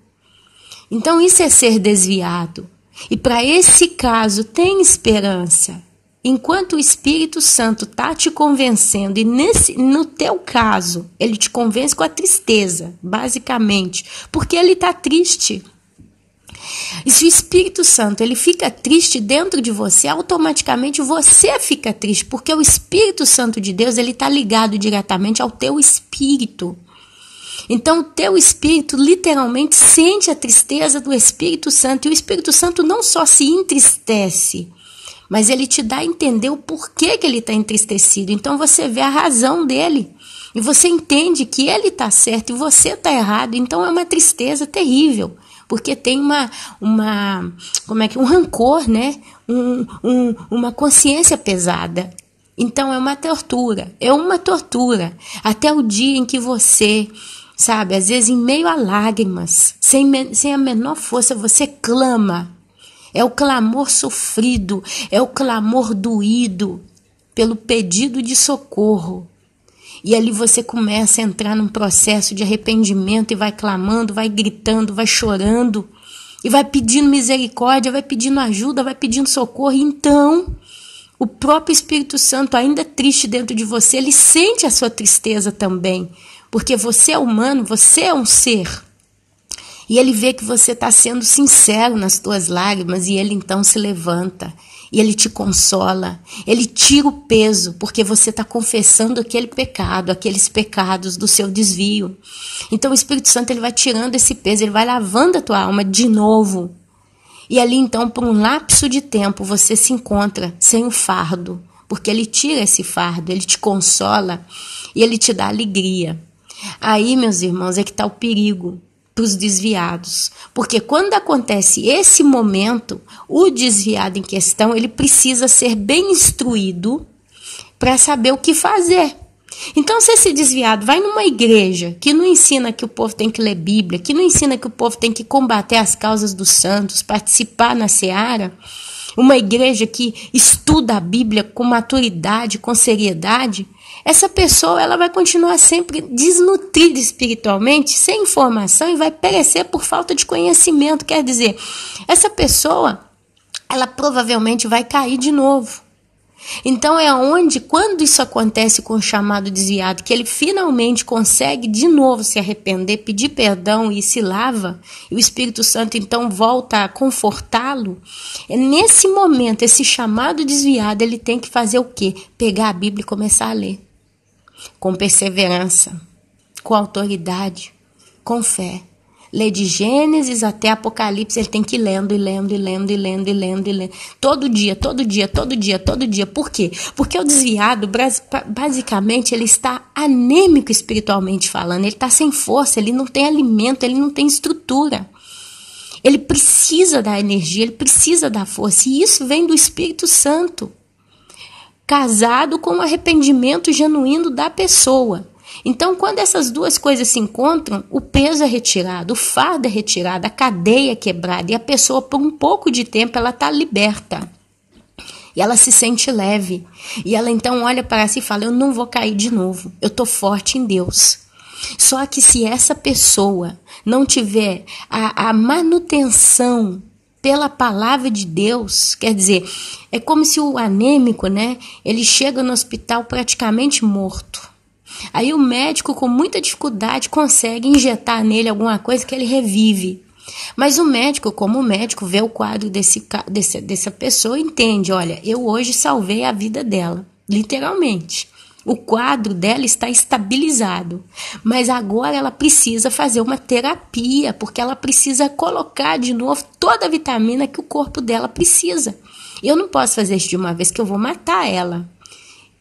Então isso é ser desviado. E para esse caso tem esperança. Enquanto o Espírito Santo está te convencendo, e no teu caso, ele te convence com a tristeza, basicamente, porque ele está triste. E se o Espírito Santo ele fica triste dentro de você, automaticamente você fica triste, porque o Espírito Santo de Deus ele está ligado diretamente ao teu espírito. Então o teu espírito literalmente sente a tristeza do Espírito Santo, e o Espírito Santo não só se entristece, mas ele te dá a entender o porquê que ele está entristecido. Então você vê a razão dele, e você entende que ele está certo e você está errado. Então é uma tristeza terrível. Porque tem um rancor, né? Uma consciência pesada. Então é uma tortura. Até o dia em que você, sabe, às vezes em meio a lágrimas, sem a menor força, você clama. É o clamor sofrido, é o clamor doído pelo pedido de socorro. E ali você começa a entrar num processo de arrependimento e vai clamando, vai gritando, vai chorando, e vai pedindo misericórdia, vai pedindo ajuda, vai pedindo socorro. E então, o próprio Espírito Santo, ainda triste dentro de você, ele sente a sua tristeza também, porque você é humano, você é um ser. E ele vê que você está sendo sincero nas tuas lágrimas, e ele então se levanta. E ele te consola, ele tira o peso, porque você está confessando aquele pecado, aqueles pecados do seu desvio. Então o Espírito Santo ele vai tirando esse peso, ele vai lavando a tua alma de novo. E ali então, por um lapso de tempo, você se encontra sem o fardo, porque ele tira esse fardo, ele te consola e ele te dá alegria. Aí, meus irmãos, é que está o perigo para os desviados, porque quando acontece esse momento, o desviado em questão, ele precisa ser bem instruído para saber o que fazer. Então, se esse desviado vai numa igreja que não ensina que o povo tem que ler Bíblia, que não ensina que o povo tem que combater as causas dos santos, participar na seara, uma igreja que estuda a Bíblia com maturidade, com seriedade, essa pessoa ela vai continuar sempre desnutrida espiritualmente, sem informação, e vai perecer por falta de conhecimento. Quer dizer, essa pessoa, ela provavelmente vai cair de novo. Então é onde, quando isso acontece com o chamado desviado, que ele finalmente consegue de novo se arrepender, pedir perdão e se lava, e o Espírito Santo então volta a confortá-lo, é nesse momento, esse chamado desviado, ele tem que fazer o quê? Pegar a Bíblia e começar a ler. Com perseverança, com autoridade, com fé. Ler de Gênesis até Apocalipse, ele tem que ir lendo e lendo e lendo e lendo e lendo e lendo. Todo dia, todo dia, todo dia, todo dia. Por quê? Porque o desviado, basicamente, ele está anêmico espiritualmente falando. Ele está sem força, ele não tem alimento, ele não tem estrutura. Ele precisa da energia, ele precisa da força. E isso vem do Espírito Santo, casado com o arrependimento genuíno da pessoa. Então, quando essas duas coisas se encontram, o peso é retirado, o fardo é retirado, a cadeia é quebrada e a pessoa, por um pouco de tempo, ela está liberta. E ela se sente leve. E ela então olha para si e fala, eu não vou cair de novo, eu estou forte em Deus. Só que se essa pessoa não tiver a manutenção pela palavra de Deus, quer dizer, é como se o anêmico, né, ele chega no hospital praticamente morto. Aí o médico, com muita dificuldade, consegue injetar nele alguma coisa que ele revive. Mas o médico, como o médico, vê o quadro dessa pessoa e entende, olha, eu hoje salvei a vida dela, literalmente. O quadro dela está estabilizado, mas agora ela precisa fazer uma terapia, porque ela precisa colocar de novo toda a vitamina que o corpo dela precisa. Eu não posso fazer isso de uma vez, que eu vou matar ela.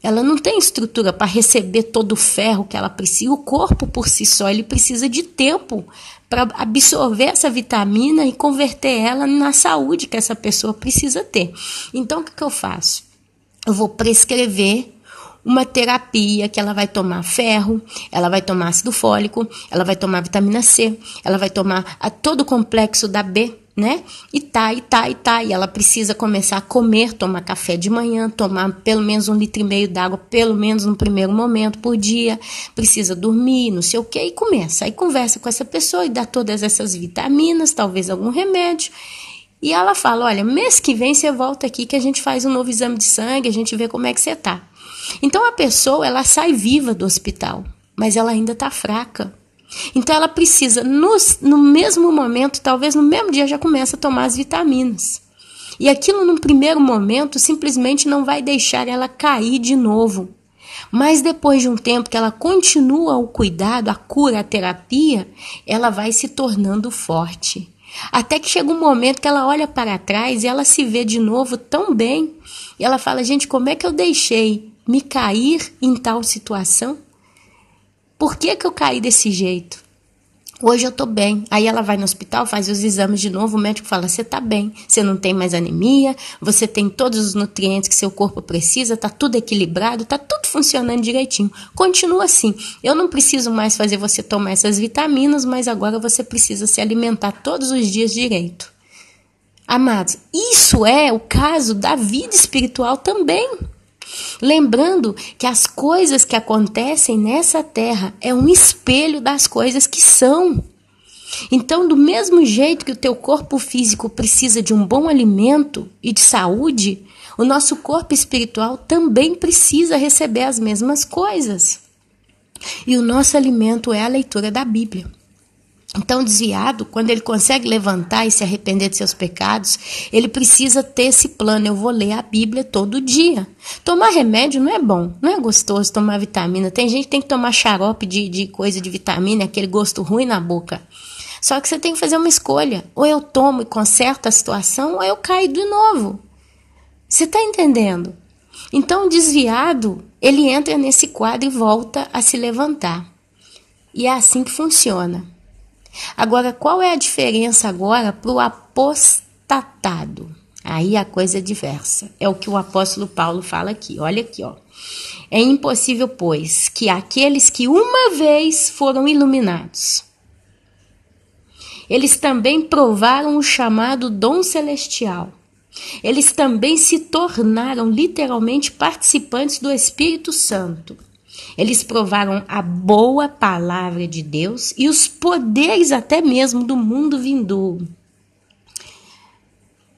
Ela não tem estrutura para receber todo o ferro que ela precisa. O corpo por si só, ele precisa de tempo para absorver essa vitamina e converter ela na saúde que essa pessoa precisa ter. Então, o que eu faço? Eu vou prescrever uma terapia que ela vai tomar ferro, ela vai tomar ácido fólico, ela vai tomar vitamina C, ela vai tomar todo o complexo da B, né? E ela precisa começar a comer, tomar café de manhã, tomar pelo menos 1,5 litro d'água, pelo menos no primeiro momento por dia, precisa dormir, não sei o que, e começa. Aí conversa com essa pessoa e dá todas essas vitaminas, talvez algum remédio, e ela fala, olha, mês que vem você volta aqui que a gente faz um novo exame de sangue, a gente vê como é que você tá. Então a pessoa, ela sai viva do hospital, mas ela ainda está fraca. Então ela precisa, no mesmo momento, talvez no mesmo dia, já começa a tomar as vitaminas. E aquilo, num primeiro momento, simplesmente não vai deixar ela cair de novo. Mas depois de um tempo que ela continua o cuidado, a cura, a terapia, ela vai se tornando forte. Até que chega um momento que ela olha para trás e ela se vê de novo tão bem. E ela fala, gente, como é que eu deixei me cair em tal situação? Por que eu caí desse jeito? Hoje eu tô bem. Aí ela vai no hospital, faz os exames de novo, o médico fala, você tá bem, você não tem mais anemia, você tem todos os nutrientes que seu corpo precisa, tá tudo equilibrado, tá tudo funcionando direitinho. Continua assim. Eu não preciso mais fazer você tomar essas vitaminas, mas agora você precisa se alimentar todos os dias direito. Amados, isso é o caso da vida espiritual também. Lembrando que as coisas que acontecem nessa terra é um espelho das coisas que são. Então, do mesmo jeito que o teu corpo físico precisa de um bom alimento e de saúde, o nosso corpo espiritual também precisa receber as mesmas coisas. E o nosso alimento é a leitura da Bíblia. Então, desviado, quando ele consegue levantar e se arrepender de seus pecados, ele precisa ter esse plano. Eu vou ler a Bíblia todo dia. Tomar remédio não é bom, não é gostoso tomar vitamina. Tem gente que tem que tomar xarope de coisa de vitamina, aquele gosto ruim na boca. Só que você tem que fazer uma escolha. Ou eu tomo e conserto a situação, ou eu caio de novo. Você está entendendo? Então, o desviado, ele entra nesse quadro e volta a se levantar. E é assim que funciona. Agora, qual é a diferença agora para o apostatado? Aí a coisa é diversa. É o que o apóstolo Paulo fala aqui. Olha aqui, ó. É impossível, pois, que aqueles que uma vez foram iluminados, eles também provaram o chamado dom celestial. Eles também se tornaram literalmente participantes do Espírito Santo. Eles provaram a boa palavra de Deus e os poderes até mesmo do mundo vindouro.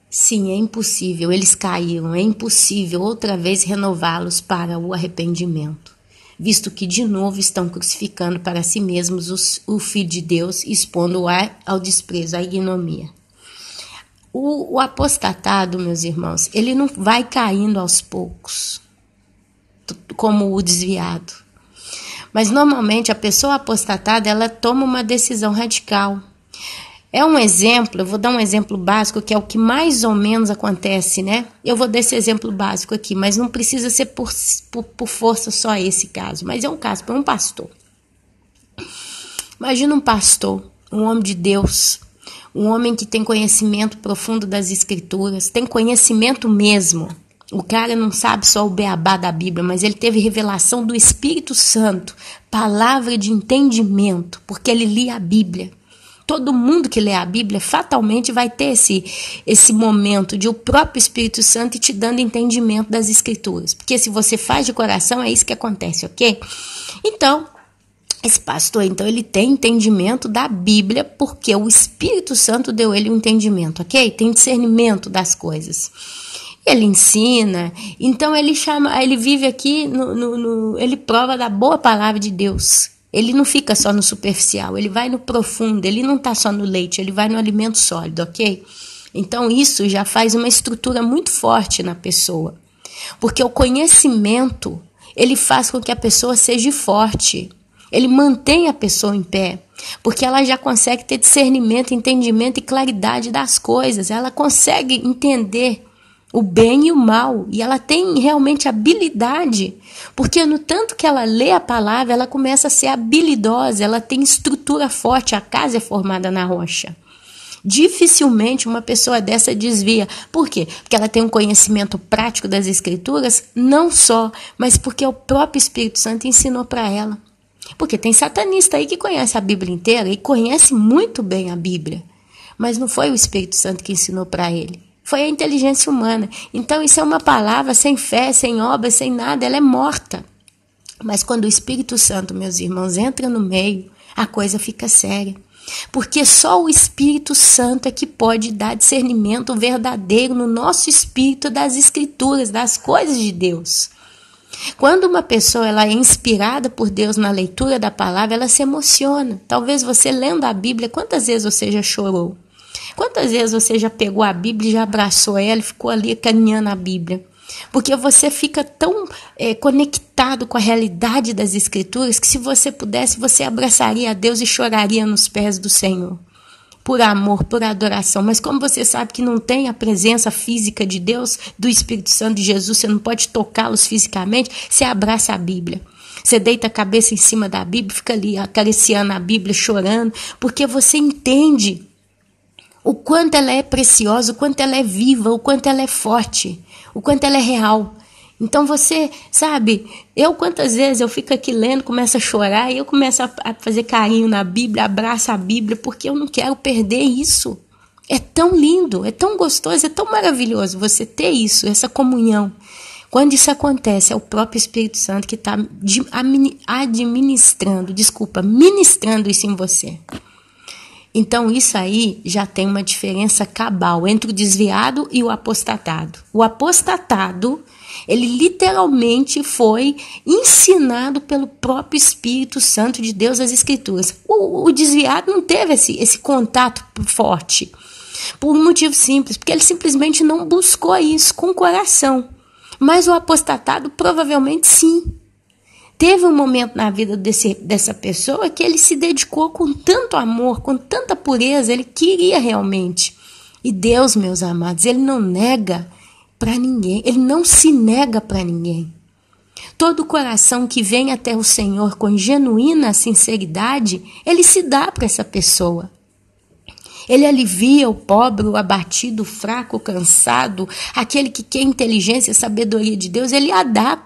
Sim, é impossível, eles caíram, é impossível outra vez renová-los para o arrependimento, visto que de novo estão crucificando para si mesmos o Filho de Deus, expondo-o ao desprezo, à ignomia. O apostatado, meus irmãos, ele não vai caindo aos poucos, como o desviado. Mas normalmente a pessoa apostatada, ela toma uma decisão radical. É um exemplo, eu vou dar um exemplo básico, que é o que mais ou menos acontece, né? Eu vou dar esse exemplo básico aqui, mas não precisa ser por força só esse caso, mas é um caso para um pastor. Imagina um pastor, um homem de Deus, um homem que tem conhecimento profundo das Escrituras, tem conhecimento mesmo. O cara não sabe só o beabá da Bíblia, mas ele teve revelação do Espírito Santo, palavra de entendimento, porque ele lia a Bíblia. Todo mundo que lê a Bíblia fatalmente vai ter esse momento de o próprio Espírito Santo te dando entendimento das Escrituras. Porque se você faz de coração, é isso que acontece, ok? Então, esse pastor, ele tem entendimento da Bíblia porque o Espírito Santo deu ele um entendimento, ok? Tem discernimento das coisas. Ele ensina, então ele vive aqui, ele prova da boa palavra de Deus. Ele não fica só no superficial, ele vai no profundo, ele não está só no leite, ele vai no alimento sólido, ok? Então isso já faz uma estrutura muito forte na pessoa. Porque o conhecimento, ele faz com que a pessoa seja forte. Ele mantém a pessoa em pé, porque ela já consegue ter discernimento, entendimento e claridade das coisas. Ela consegue entender o bem e o mal, e ela tem realmente habilidade, porque no tanto que ela lê a palavra, ela começa a ser habilidosa, ela tem estrutura forte, a casa é formada na rocha. Dificilmente uma pessoa dessa desvia. Por quê? Porque ela tem um conhecimento prático das Escrituras, não só, mas porque o próprio Espírito Santo ensinou para ela. Porque tem satanista aí que conhece a Bíblia inteira e conhece muito bem a Bíblia, mas não foi o Espírito Santo que ensinou para ele. Foi a inteligência humana. Então isso é uma palavra sem fé, sem obra, sem nada, ela é morta. Mas quando o Espírito Santo, meus irmãos, entra no meio, a coisa fica séria. Porque só o Espírito Santo é que pode dar discernimento verdadeiro no nosso espírito das Escrituras, das coisas de Deus. Quando uma pessoa ela é inspirada por Deus na leitura da palavra, ela se emociona. Talvez você lendo a Bíblia, quantas vezes você já chorou? Quantas vezes você já pegou a Bíblia e já abraçou ela e ficou ali caminhando a Bíblia? Porque você fica tão conectado com a realidade das Escrituras que se você pudesse, você abraçaria a Deus e choraria nos pés do Senhor. Por amor, por adoração. Mas como você sabe que não tem a presença física de Deus, do Espírito Santo de Jesus, você não pode tocá-los fisicamente, você abraça a Bíblia. Você deita a cabeça em cima da Bíblia, fica ali acariciando a Bíblia, chorando, porque você entende o quanto ela é preciosa, o quanto ela é viva, o quanto ela é forte, o quanto ela é real. Então você, sabe, quantas vezes eu fico aqui lendo, começo a chorar e eu começo a fazer carinho na Bíblia, abraço a Bíblia, porque eu não quero perder isso. É tão lindo, é tão gostoso, é tão maravilhoso você ter isso, essa comunhão. Quando isso acontece, é o próprio Espírito Santo que está ministrando isso em você. Então isso aí já tem uma diferença cabal entre o desviado e o apostatado. O apostatado, ele literalmente foi ensinado pelo próprio Espírito Santo de Deus as Escrituras. O desviado não teve esse contato forte, por um motivo simples, porque ele simplesmente não buscou isso com o coração. Mas o apostatado provavelmente sim. Teve um momento na vida dessa pessoa que ele se dedicou com tanto amor, com tanta pureza, ele queria realmente. E Deus, meus amados, ele não nega para ninguém, ele não se nega para ninguém. Todo coração que vem até o Senhor com genuína sinceridade, ele se dá para essa pessoa. Ele alivia o pobre, o abatido, o fraco, o cansado, aquele que quer inteligência e sabedoria de Deus, ele a dá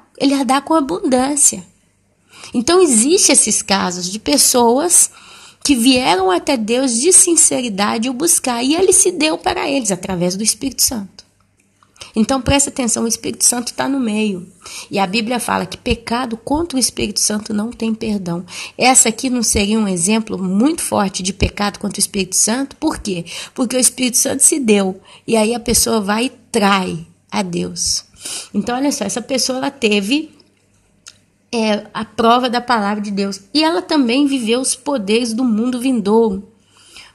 com abundância. Então, existem esses casos de pessoas que vieram até Deus de sinceridade o buscar, e ele se deu para eles através do Espírito Santo. Então, presta atenção, o Espírito Santo está no meio. E a Bíblia fala que pecado contra o Espírito Santo não tem perdão. Essa aqui não seria um exemplo muito forte de pecado contra o Espírito Santo? Por quê? Porque o Espírito Santo se deu, e aí a pessoa vai e trai a Deus. Então, olha só, essa pessoa ela teve a prova da palavra de Deus. E ela também viveu os poderes do mundo vindouro.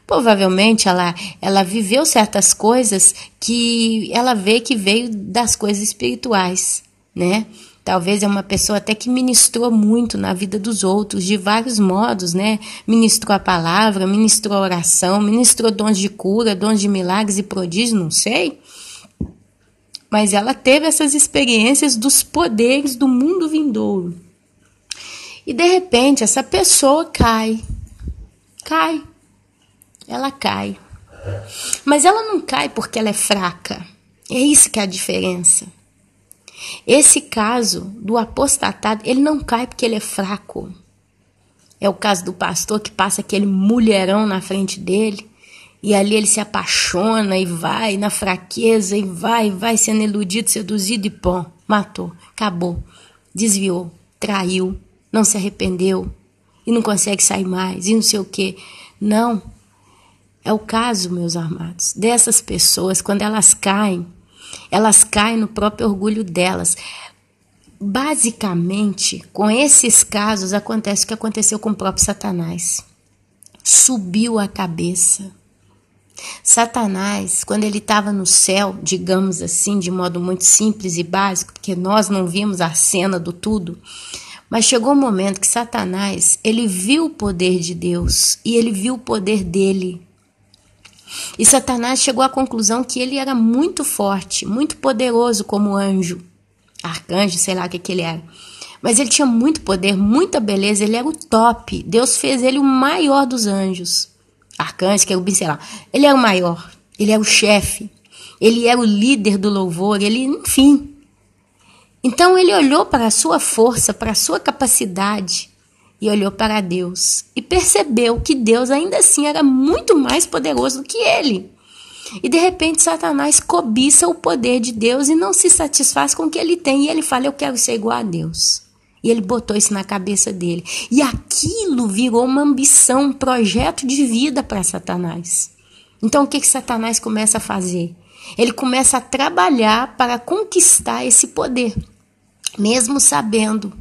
Provavelmente ela viveu certas coisas que ela vê que veio das coisas espirituais, né? Talvez é uma pessoa até que ministrou muito na vida dos outros, de vários modos, né? Ministrou a palavra, ministrou a oração, ministrou dons de cura, dons de milagres e prodígios, não sei. Mas ela teve essas experiências dos poderes do mundo vindouro. E de repente essa pessoa cai. Ela cai. Mas ela não cai porque ela é fraca. É isso que é a diferença. Esse caso do apostatado, ele não cai porque ele é fraco. É o caso do pastor que passa aquele mulherão na frente dele. E ali ele se apaixona e vai na fraqueza e vai sendo iludido, seduzido e pô, matou, acabou, desviou, traiu, não se arrependeu e não consegue sair mais e não sei o quê. Não, é o caso, meus amados, dessas pessoas, quando elas caem no próprio orgulho delas. Basicamente, com esses casos acontece o que aconteceu com o próprio Satanás. Subiu a cabeça. Satanás, quando ele estava no céu, digamos assim, de modo muito simples e básico, porque nós não vimos a cena do tudo, mas chegou um momento que Satanás, ele viu o poder de Deus e ele viu o poder dele. E Satanás chegou à conclusão que ele era muito forte, muito poderoso como anjo, arcanjo, sei lá o que ele era. Mas ele tinha muito poder, muita beleza, ele era o top. Deus fez ele o maior dos anjos. Arcanjo, querubim, sei lá. Ele era o maior, ele era o chefe, ele era o líder do louvor, enfim. Então ele olhou para a sua força, para a sua capacidade e olhou para Deus e percebeu que Deus ainda assim era muito mais poderoso do que ele. E de repente Satanás cobiça o poder de Deus e não se satisfaz com o que ele tem. E ele fala, eu quero ser igual a Deus. E ele botou isso na cabeça dele. E aquilo virou uma ambição, um projeto de vida para Satanás. Então o que Satanás começa a fazer? Ele começa a trabalhar para conquistar esse poder. Mesmo sabendo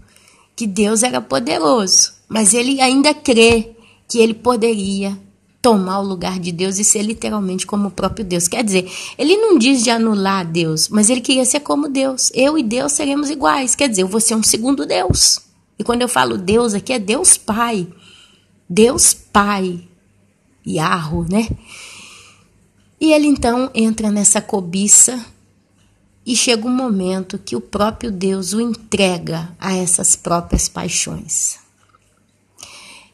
que Deus era poderoso. Mas ele ainda crê que ele poderia tomar o lugar de Deus e ser literalmente como o próprio Deus. Quer dizer, ele não diz de anular Deus, mas ele queria ser como Deus. Eu e Deus seremos iguais. Quer dizer, eu vou ser um segundo Deus. E quando eu falo Deus aqui, é Deus Pai. Deus Pai. Yahweh, né? E ele então entra nessa cobiça e chega um momento que o próprio Deus o entrega a essas próprias paixões.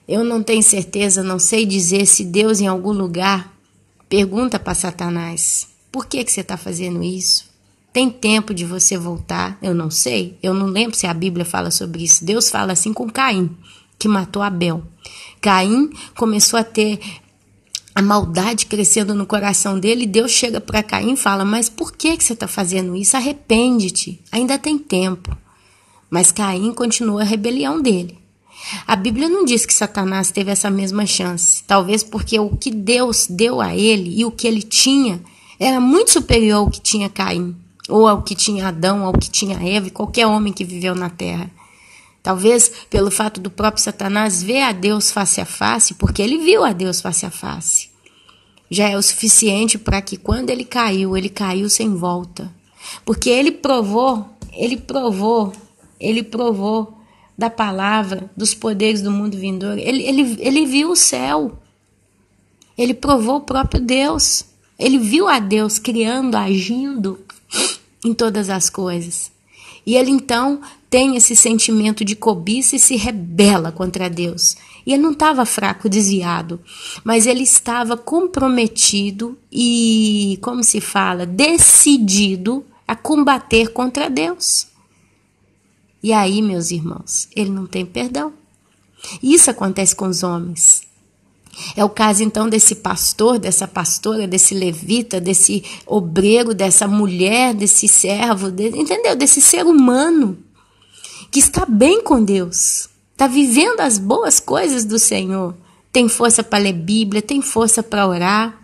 Eu não tenho certeza, não sei dizer se Deus em algum lugar pergunta para Satanás, por que você está fazendo isso? Tem tempo de você voltar? Eu não sei, eu não lembro se a Bíblia fala sobre isso. Deus fala assim com Caim, que matou Abel. Caim começou a ter a maldade crescendo no coração dele, e Deus chega para Caim e fala, mas por que você está fazendo isso? Arrepende-te, ainda tem tempo. Mas Caim continua a rebelião dele. A Bíblia não diz que Satanás teve essa mesma chance, talvez porque o que Deus deu a ele e o que ele tinha era muito superior ao que tinha Caim, ou ao que tinha Adão, ao que tinha Eva e qualquer homem que viveu na terra. Talvez pelo fato do próprio Satanás ver a Deus face a face, porque ele viu a Deus face a face. Já é o suficiente para que quando ele caiu sem volta. Porque ele provou da palavra, dos poderes do mundo vindouro. Ele viu o céu. Ele provou o próprio Deus. Ele viu a Deus criando, agindo em todas as coisas. E ele então tem esse sentimento de cobiça e se rebela contra Deus. E ele não estava fraco, desviado, mas ele estava comprometido e, como se fala, decidido a combater contra Deus. E aí, meus irmãos, ele não tem perdão. Isso acontece com os homens. É o caso, então, desse pastor, dessa pastora, desse levita, desse obreiro, dessa mulher, desse servo, entendeu? Desse ser humano que está bem com Deus, está vivendo as boas coisas do Senhor, tem força para ler Bíblia, tem força para orar.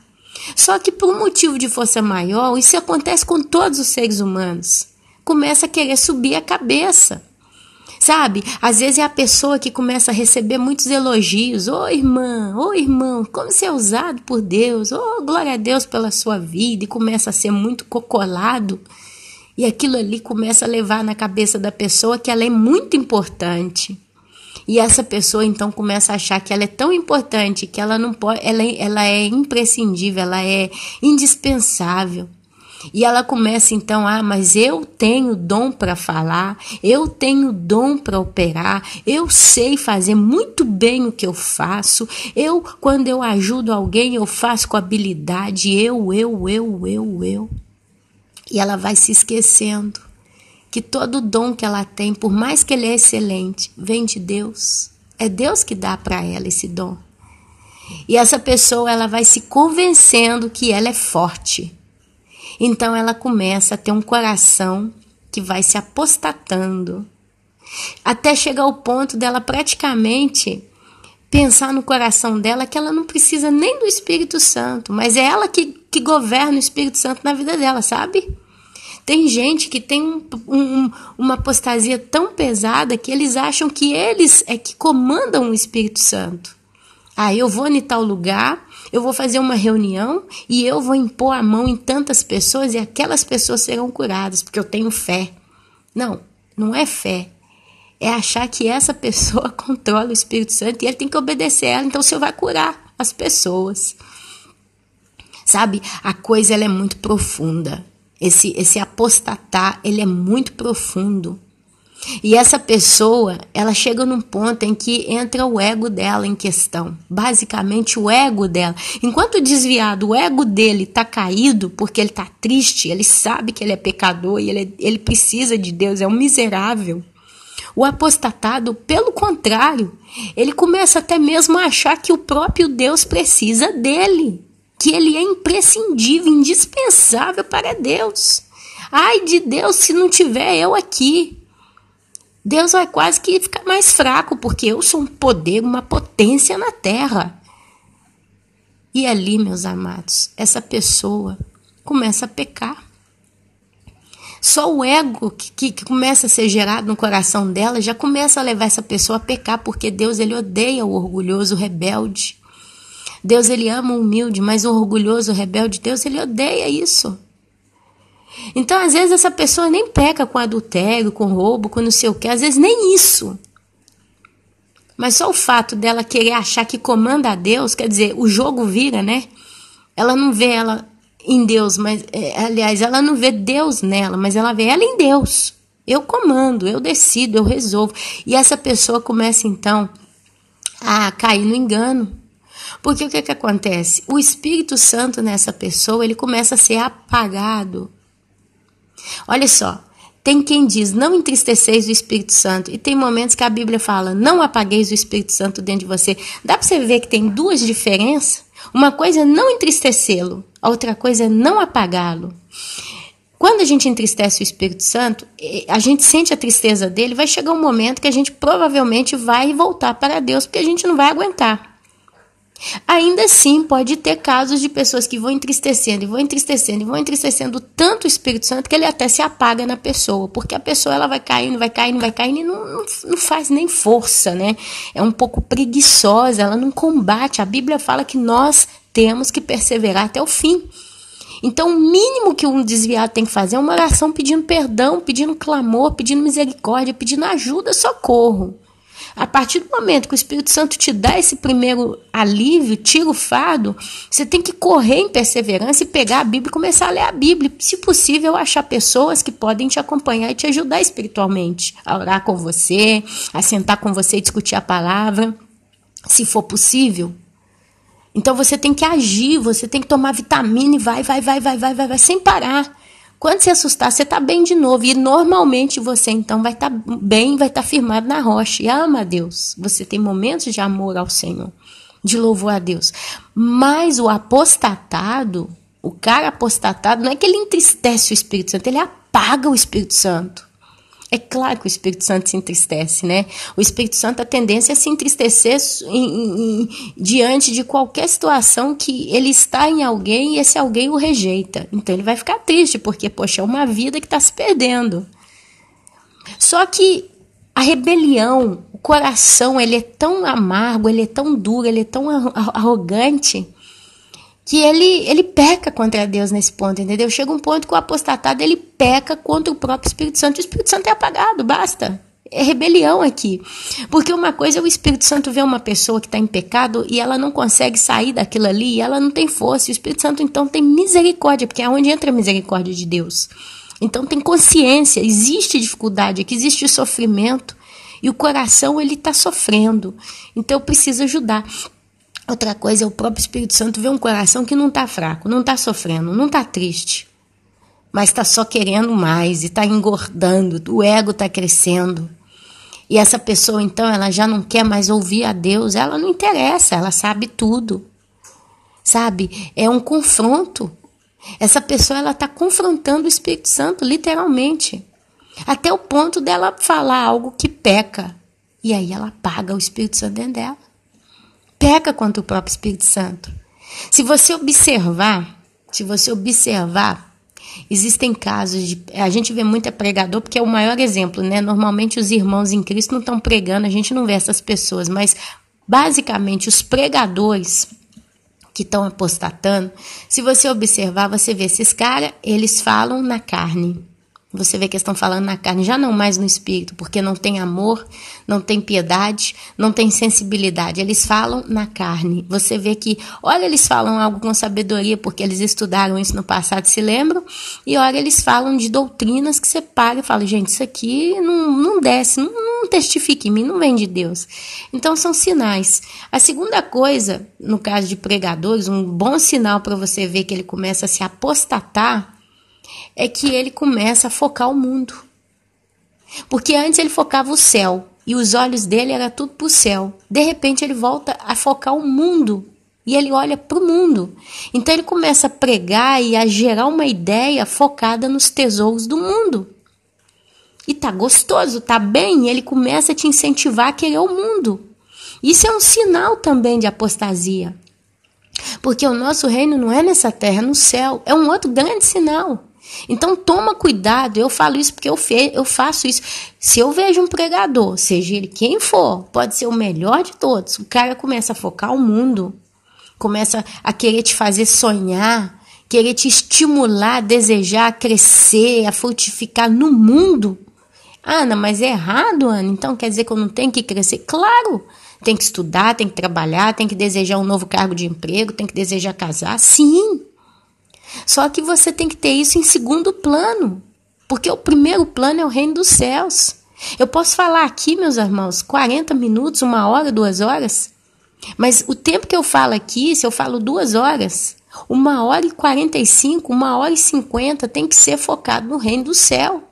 Só que por um motivo de força maior, isso acontece com todos os seres humanos, começa a querer subir a cabeça. Sabe, às vezes é a pessoa que começa a receber muitos elogios. Ô irmão, como você é usado por Deus. Glória a Deus pela sua vida. E começa a ser muito cocolado. E aquilo ali começa a levar na cabeça da pessoa que ela é muito importante. E essa pessoa então começa a achar que ela é tão importante que ela não pode, ela é imprescindível, ela é indispensável. E ela começa então, mas eu tenho dom para falar, eu tenho dom para operar, eu sei fazer muito bem o que eu faço, quando eu ajudo alguém, eu faço com habilidade, eu. E ela vai se esquecendo que todo dom que ela tem, por mais que ele é excelente, vem de Deus. É Deus que dá para ela esse dom. E essa pessoa, ela vai se convencendo que ela é forte. Então ela começa a ter um coração que vai se apostatando, até chegar ao ponto dela praticamente pensar no coração dela que ela não precisa nem do Espírito Santo, mas é ela que governa o Espírito Santo na vida dela, sabe? Tem gente que tem uma apostasia tão pesada que eles acham que eles é que comandam o Espírito Santo. Eu vou em tal lugar, eu vou fazer uma reunião e eu vou impor a mão em tantas pessoas e aquelas pessoas serão curadas, porque eu tenho fé. Não, não é fé. É achar que essa pessoa controla o Espírito Santo e ele tem que obedecer a ela, então o Senhor vai curar as pessoas. Sabe, a coisa ela é muito profunda. Esse apostatar, ele é muito profundo. E essa pessoa, ela chega num ponto em que entra o ego dela em questão. Basicamente o ego dela. Enquanto o desviado, o ego dele está caído porque ele está triste, ele sabe que ele é pecador e ele precisa de Deus, é um miserável. O apostatado, pelo contrário, ele começa até mesmo a achar que o próprio Deus precisa dele, que ele é imprescindível, indispensável para Deus. Ai de Deus se não tiver eu aqui. Deus vai quase que ficar mais fraco, porque eu sou um poder, uma potência na terra. E ali, meus amados, essa pessoa começa a pecar. Só o ego que começa a ser gerado no coração dela já começa a levar essa pessoa a pecar, porque Deus ele odeia o orgulhoso, o rebelde. Deus ele ama o humilde, mas o orgulhoso, o rebelde, Deus ele odeia isso. Então, às vezes, essa pessoa nem peca com adultério, com roubo, com não sei o que, às vezes nem isso. Mas só o fato dela querer achar que comanda a Deus, quer dizer, o jogo vira, né? Ela não vê ela em Deus, mas, aliás, ela não vê Deus nela, mas ela vê ela em Deus. Eu comando, eu decido, eu resolvo. E essa pessoa começa, então, a cair no engano. Porque o que acontece? O Espírito Santo nessa pessoa, ele começa a ser apagado. Olha só, tem quem diz, não entristeceis o Espírito Santo, e tem momentos que a Bíblia fala, não apagueis o Espírito Santo dentro de você. Dá para você ver que tem duas diferenças? Uma coisa é não entristecê-lo, a outra coisa é não apagá-lo. Quando a gente entristece o Espírito Santo, a gente sente a tristeza dele, vai chegar um momento que a gente provavelmente vai voltar para Deus, porque a gente não vai aguentar. Ainda assim, pode ter casos de pessoas que vão entristecendo tanto o Espírito Santo que ele até se apaga na pessoa, porque a pessoa ela vai caindo e não faz nem força, né? É um pouco preguiçosa, ela não combate. A Bíblia fala que nós temos que perseverar até o fim. Então, o mínimo que um desviado tem que fazer é uma oração pedindo perdão, pedindo clamor, pedindo misericórdia, pedindo ajuda, socorro. A partir do momento que o Espírito Santo te dá esse primeiro alívio, tira o fardo, você tem que correr em perseverança e pegar a Bíblia e começar a ler a Bíblia. Se possível, achar pessoas que podem te acompanhar e te ajudar espiritualmente, a orar com você, a sentar com você e discutir a palavra, se for possível. Então você tem que agir, você tem que tomar vitamina e vai, sem parar. Quando você assustar, você está bem de novo. E normalmente você então vai estar bem, vai estar firmado na rocha. E ama a Deus. Você tem momentos de amor ao Senhor, de louvor a Deus. Mas o apostatado, o cara apostatado, não é que ele entristece o Espírito Santo, ele apaga o Espírito Santo. É claro que o Espírito Santo se entristece, né? O Espírito Santo, a tendência é se entristecer diante de qualquer situação que ele está em alguém e esse alguém o rejeita. Então ele vai ficar triste, porque, poxa, é uma vida que está se perdendo. Só que a rebelião, o coração, ele é tão amargo, ele é tão duro, ele é tão arrogante, que ele peca contra Deus nesse ponto, entendeu? Chega um ponto que o apostatado, ele peca contra o próprio Espírito Santo, e o Espírito Santo é apagado, basta. É rebelião aqui. Porque uma coisa é o Espírito Santo ver uma pessoa que está em pecado e ela não consegue sair daquilo ali, e ela não tem força. E o Espírito Santo, então, tem misericórdia, porque é onde entra a misericórdia de Deus. Então, tem consciência, existe dificuldade aqui, existe sofrimento, e o coração, ele está sofrendo. Então, eu preciso ajudar. Outra coisa é o próprio Espírito Santo ver um coração que não está fraco, não está sofrendo, não está triste, mas está só querendo mais e está engordando, o ego está crescendo. E essa pessoa, então, ela já não quer mais ouvir a Deus, ela não interessa, ela sabe tudo. Sabe? É um confronto. Essa pessoa, ela está confrontando o Espírito Santo, literalmente. Até o ponto dela falar algo que peca. E aí ela apaga o Espírito Santo dentro dela. Peca contra o próprio Espírito Santo. Se você observar, existem casos de... A gente vê muito pregador, porque é o maior exemplo, né? Normalmente os irmãos em Cristo não estão pregando, a gente não vê essas pessoas, mas basicamente os pregadores que estão apostatando, se você observar, você vê esses caras, eles falam na carne. Você vê que eles estão falando na carne, já não mais no espírito, porque não tem amor, não tem piedade, não tem sensibilidade. Eles falam na carne. Você vê que, olha, eles falam algo com sabedoria, porque eles estudaram isso no passado, se lembram? E olha, eles falam de doutrinas que você para e fala, gente, isso aqui não desce, não testifica em mim, não vem de Deus. Então, são sinais. A segunda coisa, no caso de pregadores, um bom sinal para você ver que ele começa a se apostatar, é que ele começa a focar o mundo. Porque antes ele focava o céu, e os olhos dele era tudo para o céu. De repente ele volta a focar o mundo, e ele olha para o mundo. Então ele começa a pregar e a gerar uma ideia focada nos tesouros do mundo. E tá gostoso, tá bem, e ele começa a te incentivar a querer o mundo. Isso é um sinal também de apostasia. Porque o nosso reino não é nessa terra, é no céu. É um outro grande sinal. Então toma cuidado, eu falo isso porque eu faço isso. Se eu vejo um pregador, seja ele quem for, pode ser o melhor de todos, o cara começa a focar o mundo, começa a querer te fazer sonhar, querer te estimular a desejar, a crescer, a frutificar no mundo. Ana, mas é errado, Ana, então quer dizer que eu não tenho que crescer? Claro, tem que estudar, tem que trabalhar, tem que desejar um novo cargo de emprego, tem que desejar casar, sim. Só que você tem que ter isso em segundo plano, porque o primeiro plano é o reino dos céus. Eu posso falar aqui, meus irmãos, 40 minutos, 1 hora, 2 horas, mas o tempo que eu falo aqui, se eu falo 2 horas, 1h45, 1h50 tem que ser focado no reino do céu.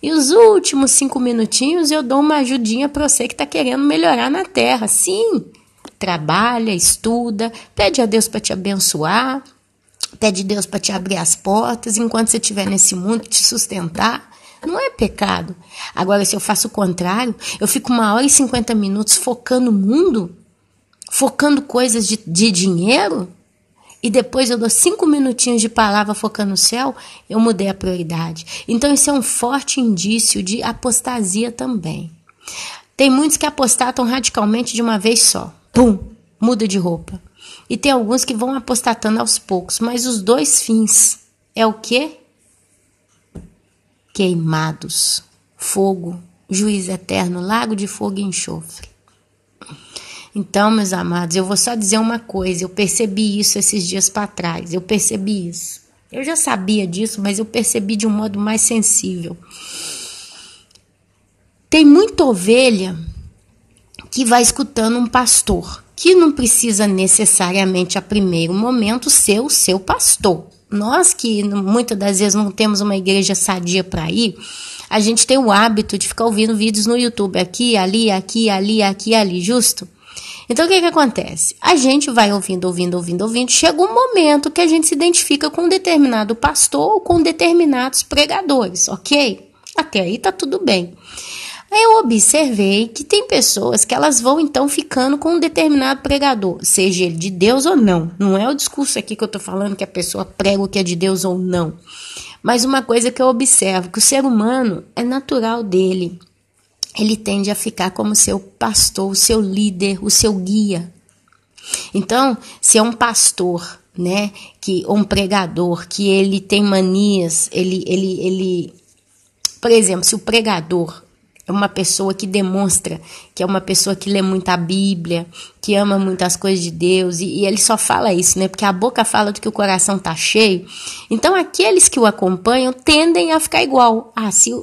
E os últimos 5 minutinhos eu dou uma ajudinha para você que está querendo melhorar na terra. Sim, trabalha, estuda, pede a Deus para te abençoar, pede a Deus para te abrir as portas enquanto você estiver nesse mundo, te sustentar. Não é pecado. Agora, se eu faço o contrário, eu fico 1h50 focando o mundo, focando coisas de dinheiro, e depois eu dou 5 minutinhos de palavra focando no céu, eu mudei a prioridade. Então, isso é um forte indício de apostasia também. Tem muitos que apostatam radicalmente de uma vez só. Pum, muda de roupa. E tem alguns que vão apostatando aos poucos, mas os dois fins é o quê? Queimados, fogo, juízo eterno, lago de fogo e enxofre. Então, meus amados, eu vou só dizer uma coisa, eu percebi isso esses dias para trás, eu percebi isso. Eu já sabia disso, mas eu percebi de um modo mais sensível. Tem muita ovelha que vai escutando um pastor, que não precisa necessariamente a primeiro momento ser o seu pastor. Nós que muitas das vezes não temos uma igreja sadia para ir, a gente tem o hábito de ficar ouvindo vídeos no YouTube, aqui, ali, justo? Então o que acontece? A gente vai ouvindo, chega um momento que a gente se identifica com um determinado pastor ou com determinados pregadores, ok? Até aí tá tudo bem. Aí eu observei que tem pessoas que elas vão então ficando com um determinado pregador, seja ele de Deus ou não. Não é o discurso aqui que eu tô falando que a pessoa prega o que é de Deus ou não. Mas uma coisa que eu observo, que o ser humano é natural dele. Ele tende a ficar como seu pastor, o seu líder, o seu guia. Então, se é um pastor, né, que um pregador que ele tem manias, por exemplo, se o pregador é uma pessoa que demonstra que é uma pessoa que lê muito a Bíblia, que ama muitas coisas de Deus, e ele só fala isso, né? Porque a boca fala do que o coração tá cheio. Então, aqueles que o acompanham tendem a ficar igual.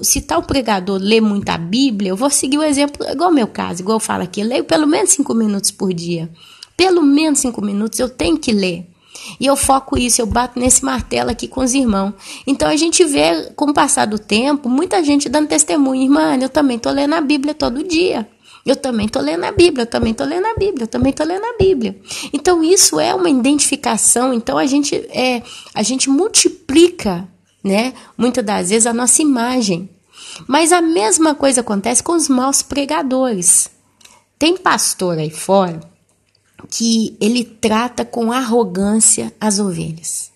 Se tal pregador lê muito a Bíblia, eu vou seguir o exemplo, igual o meu caso, igual eu falo aqui, eu leio pelo menos 5 minutos por dia. Pelo menos 5 minutos eu tenho que ler. E eu foco isso, eu bato nesse martelo aqui com os irmãos. Então a gente vê, com o passar do tempo, muita gente dando testemunho. Irmã, eu também estou lendo a Bíblia todo dia. Eu também estou lendo a Bíblia, eu também estou lendo a Bíblia, eu também estou lendo a Bíblia. Então isso é uma identificação, então a gente multiplica, né, muitas das vezes a nossa imagem. Mas a mesma coisa acontece com os maus pregadores. Tem pastor aí fora que ele trata com arrogância as ovelhas.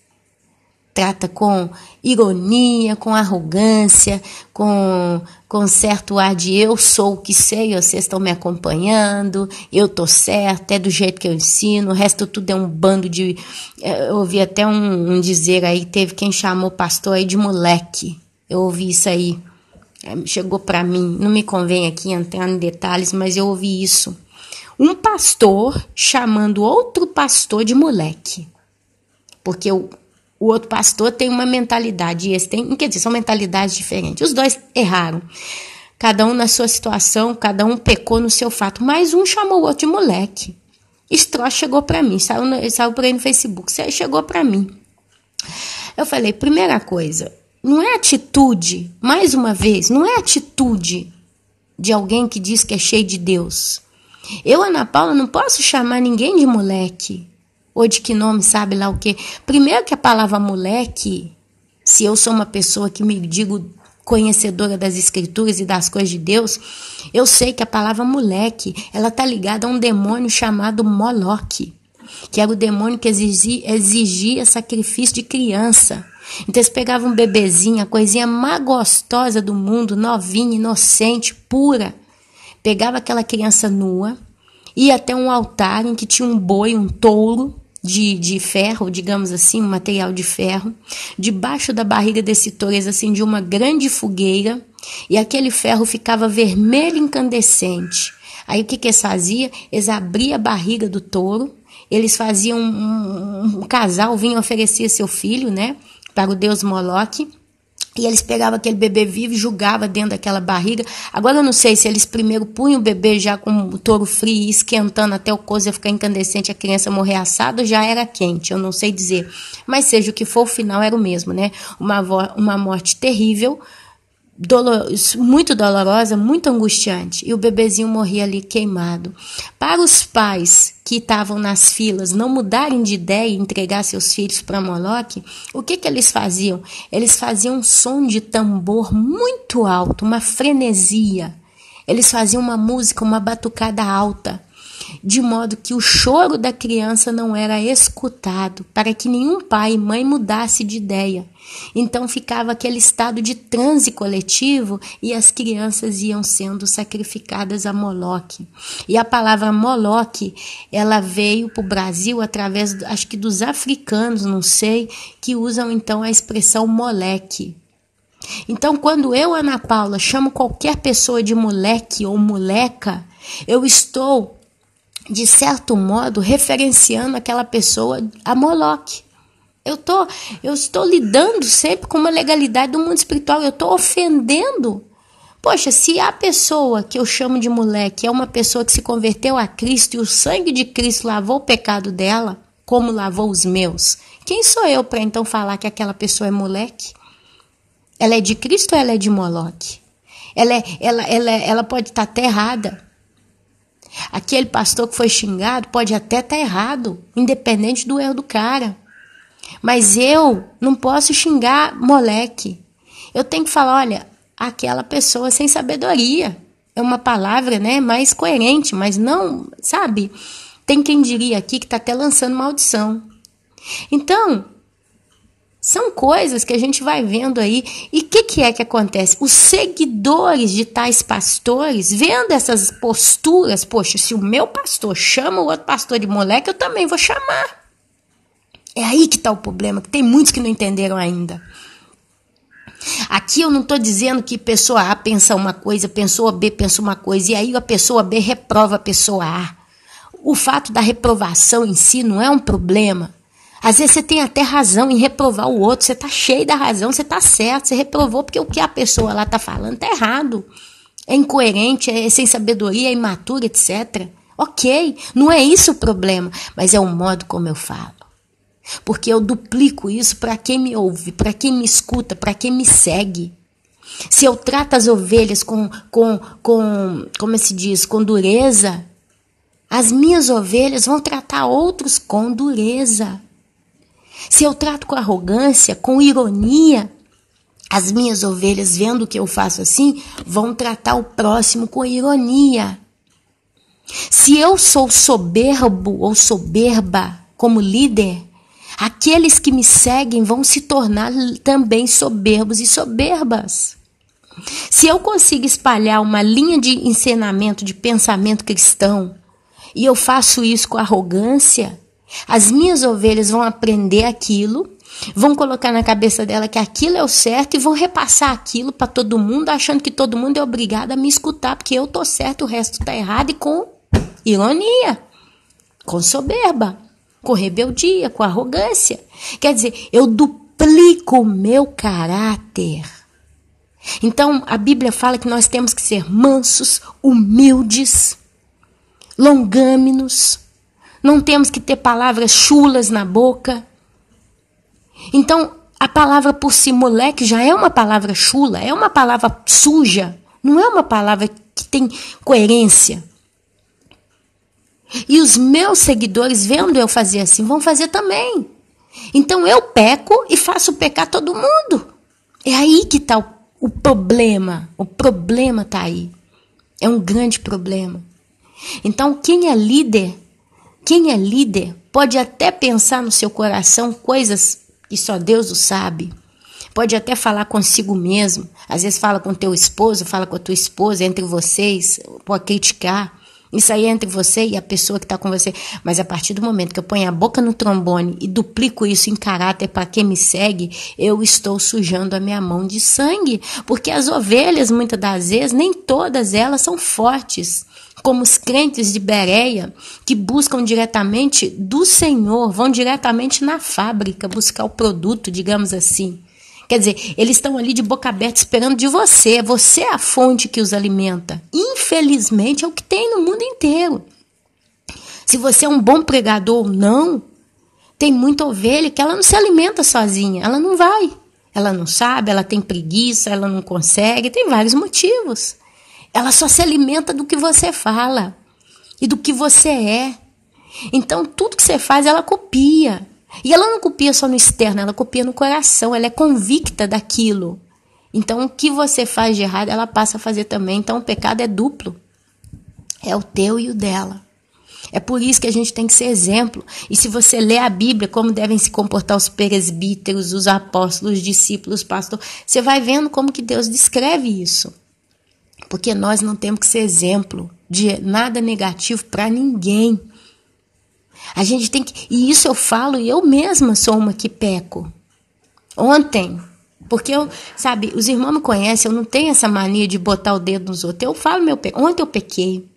Trata com ironia, com arrogância, com certo ar de eu sou o que sei, vocês estão me acompanhando, eu tô certo, é do jeito que eu ensino, o resto tudo é um bando de... Eu ouvi até um dizer aí, teve quem chamou o pastor aí de moleque. Eu ouvi isso aí, chegou para mim, não me convém aqui entrar em detalhes, mas eu ouvi isso. Um pastor chamando outro pastor de moleque. Porque o outro pastor tem uma mentalidade e esse tem... Quer dizer, são mentalidades diferentes. Os dois erraram. Cada um na sua situação, cada um pecou no seu fato. Mas um chamou o outro de moleque. Esse troço chegou para mim. Saiu por aí no Facebook. Chegou para mim. Eu falei, primeira coisa, não é atitude, mais uma vez, não é atitude de alguém que diz que é cheio de Deus. Eu, Ana Paula, não posso chamar ninguém de moleque, ou de que nome, sabe lá o quê. Primeiro que a palavra moleque, se eu sou uma pessoa que me digo conhecedora das escrituras e das coisas de Deus, eu sei que a palavra moleque, ela está ligada a um demônio chamado Moloque, que era o demônio que exigia sacrifício de criança. Então eles pegavam um bebezinho, a coisinha mais gostosa do mundo, novinha, inocente, pura, pegava aquela criança nua, ia até um altar em que tinha um boi, um touro de ferro, digamos assim, um material de ferro. Debaixo da barriga desse touro eles acendiam uma grande fogueira e aquele ferro ficava vermelho incandescente. Aí o que eles faziam? Eles abriam a barriga do touro, eles faziam um casal, vinha oferecer seu filho, né, para o deus Moloque. E eles pegavam aquele bebê vivo e jogavam dentro daquela barriga. Agora eu não sei se eles primeiro punham o bebê já com o touro frio, esquentando até o coisa ficar incandescente, a criança morrer assada, ou já era quente, eu não sei dizer. Mas seja o que for, o final era o mesmo, né? Uma morte terrível, muito dolorosa, muito angustiante. E o bebezinho morria ali queimado. Para os pais que estavam nas filas não mudarem de ideia e entregar seus filhos para Moloque, o que eles faziam? Eles faziam um som de tambor muito alto, uma frenesia. Eles faziam uma música, uma batucada alta, de modo que o choro da criança não era escutado, para que nenhum pai e mãe mudasse de ideia. Então ficava aquele estado de transe coletivo e as crianças iam sendo sacrificadas a Moloque. E a palavra Moloque, ela veio para o Brasil através, acho que dos africanos, não sei, que usam então a expressão moleque. Então quando eu, Ana Paula, chamo qualquer pessoa de moleque ou moleca, eu estou, de certo modo, referenciando aquela pessoa a Moloque. Eu estou lidando sempre com uma legalidade do mundo espiritual, eu estou ofendendo. Poxa, se a pessoa que eu chamo de moleque é uma pessoa que se converteu a Cristo e o sangue de Cristo lavou o pecado dela, como lavou os meus, quem sou eu para então falar que aquela pessoa é moleque? Ela é de Cristo ou ela é de Moloque? Ela pode estar até errada. Aquele pastor que foi xingado pode até estar errado, independente do erro do cara. Mas eu não posso xingar moleque. Eu tenho que falar, olha, aquela pessoa sem sabedoria. É uma palavra, né, mais coerente, mas não, sabe? Tem quem diria aqui que está até lançando maldição. Então, são coisas que a gente vai vendo aí. E o que é que acontece? Os seguidores de tais pastores, vendo essas posturas, poxa, se o meu pastor chama o outro pastor de moleque, eu também vou chamar. É aí que está o problema, que tem muitos que não entenderam ainda. Aqui eu não estou dizendo que pessoa A pensa uma coisa, pessoa B pensa uma coisa, e aí a pessoa B reprova a pessoa A. O fato da reprovação em si não é um problema. Às vezes você tem até razão em reprovar o outro, você está cheio da razão, você está certo, você reprovou porque o que a pessoa lá está falando está errado. É incoerente, é sem sabedoria, é imaturo, etc. Ok, não é isso o problema, mas é o modo como eu falo. Porque eu duplico isso para quem me ouve, para quem me escuta, para quem me segue. Se eu trato as ovelhas como se diz, com dureza, as minhas ovelhas vão tratar outros com dureza. Se eu trato com arrogância, com ironia, as minhas ovelhas, vendo que eu faço assim, vão tratar o próximo com ironia. Se eu sou soberbo ou soberba como líder, aqueles que me seguem vão se tornar também soberbos e soberbas. Se eu consigo espalhar uma linha de ensinamento, de pensamento cristão, e eu faço isso com arrogância, as minhas ovelhas vão aprender aquilo, vão colocar na cabeça dela que aquilo é o certo e vão repassar aquilo para todo mundo, achando que todo mundo é obrigado a me escutar, porque eu tô certo, o resto tá errado, e com ironia, com soberba, com rebeldia, com arrogância. Quer dizer, eu duplico o meu caráter. Então, a Bíblia fala que nós temos que ser mansos, humildes, longâminos, não temos que ter palavras chulas na boca. Então, a palavra por si, moleque, já é uma palavra chula, é uma palavra suja, não é uma palavra que tem coerência. E os meus seguidores, vendo eu fazer assim, vão fazer também. Então, eu peco e faço pecar todo mundo. É aí que está o problema. O problema está aí. É um grande problema. Então, quem é líder pode até pensar no seu coração coisas que só Deus o sabe. Pode até falar consigo mesmo. Às vezes fala com teu esposo, fala com a tua esposa, entre vocês, pode criticar. Isso aí é entre você e a pessoa que está com você. Mas a partir do momento que eu ponho a boca no trombone e duplico isso em caráter para quem me segue, eu estou sujando a minha mão de sangue. Porque as ovelhas, muitas das vezes, nem todas elas são fortes. Como os crentes de Bereia, que buscam diretamente do Senhor, vão diretamente na fábrica buscar o produto, digamos assim. Quer dizer, eles estão ali de boca aberta esperando de você. Você é a fonte que os alimenta. Infelizmente, é o que tem no mundo inteiro. Se você é um bom pregador ou não, tem muita ovelha que ela não se alimenta sozinha. Ela não vai. Ela não sabe, ela tem preguiça, ela não consegue. Tem vários motivos. Ela só se alimenta do que você fala e do que você é. Então, tudo que você faz, ela copia. E ela não copia só no externo, ela copia no coração, ela é convicta daquilo. Então, o que você faz de errado, ela passa a fazer também. Então, o pecado é duplo. É o teu e o dela. É por isso que a gente tem que ser exemplo. E se você lê a Bíblia, como devem se comportar os presbíteros, os apóstolos, os discípulos, os pastores, você vai vendo como que Deus descreve isso. Porque nós não temos que ser exemplo de nada negativo para ninguém. A gente tem que... E isso eu falo, e eu mesma sou uma que peco. Ontem, porque eu, sabe, os irmãos me conhecem, eu não tenho essa mania de botar o dedo nos outros. Eu falo meu pecado. Ontem eu pequei.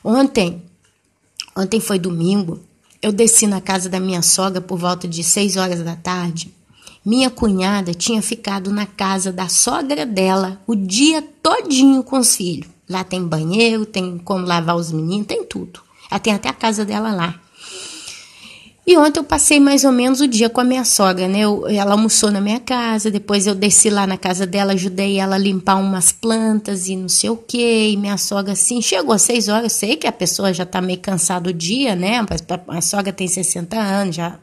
Ontem foi domingo, eu desci na casa da minha sogra por volta de 6 horas da tarde. Minha cunhada tinha ficado na casa da sogra dela o dia todinho com os filhos. Lá tem banheiro, tem como lavar os meninos, tem tudo. Ela tem até a casa dela lá. E ontem eu passei mais ou menos o dia com a minha sogra, né? Ela almoçou na minha casa, depois eu desci lá na casa dela, ajudei ela a limpar umas plantas e não sei o quê. E minha sogra, assim, chegou às 6 horas, eu sei que a pessoa já tá meio cansada o dia, né? A sogra tem 60 anos, já...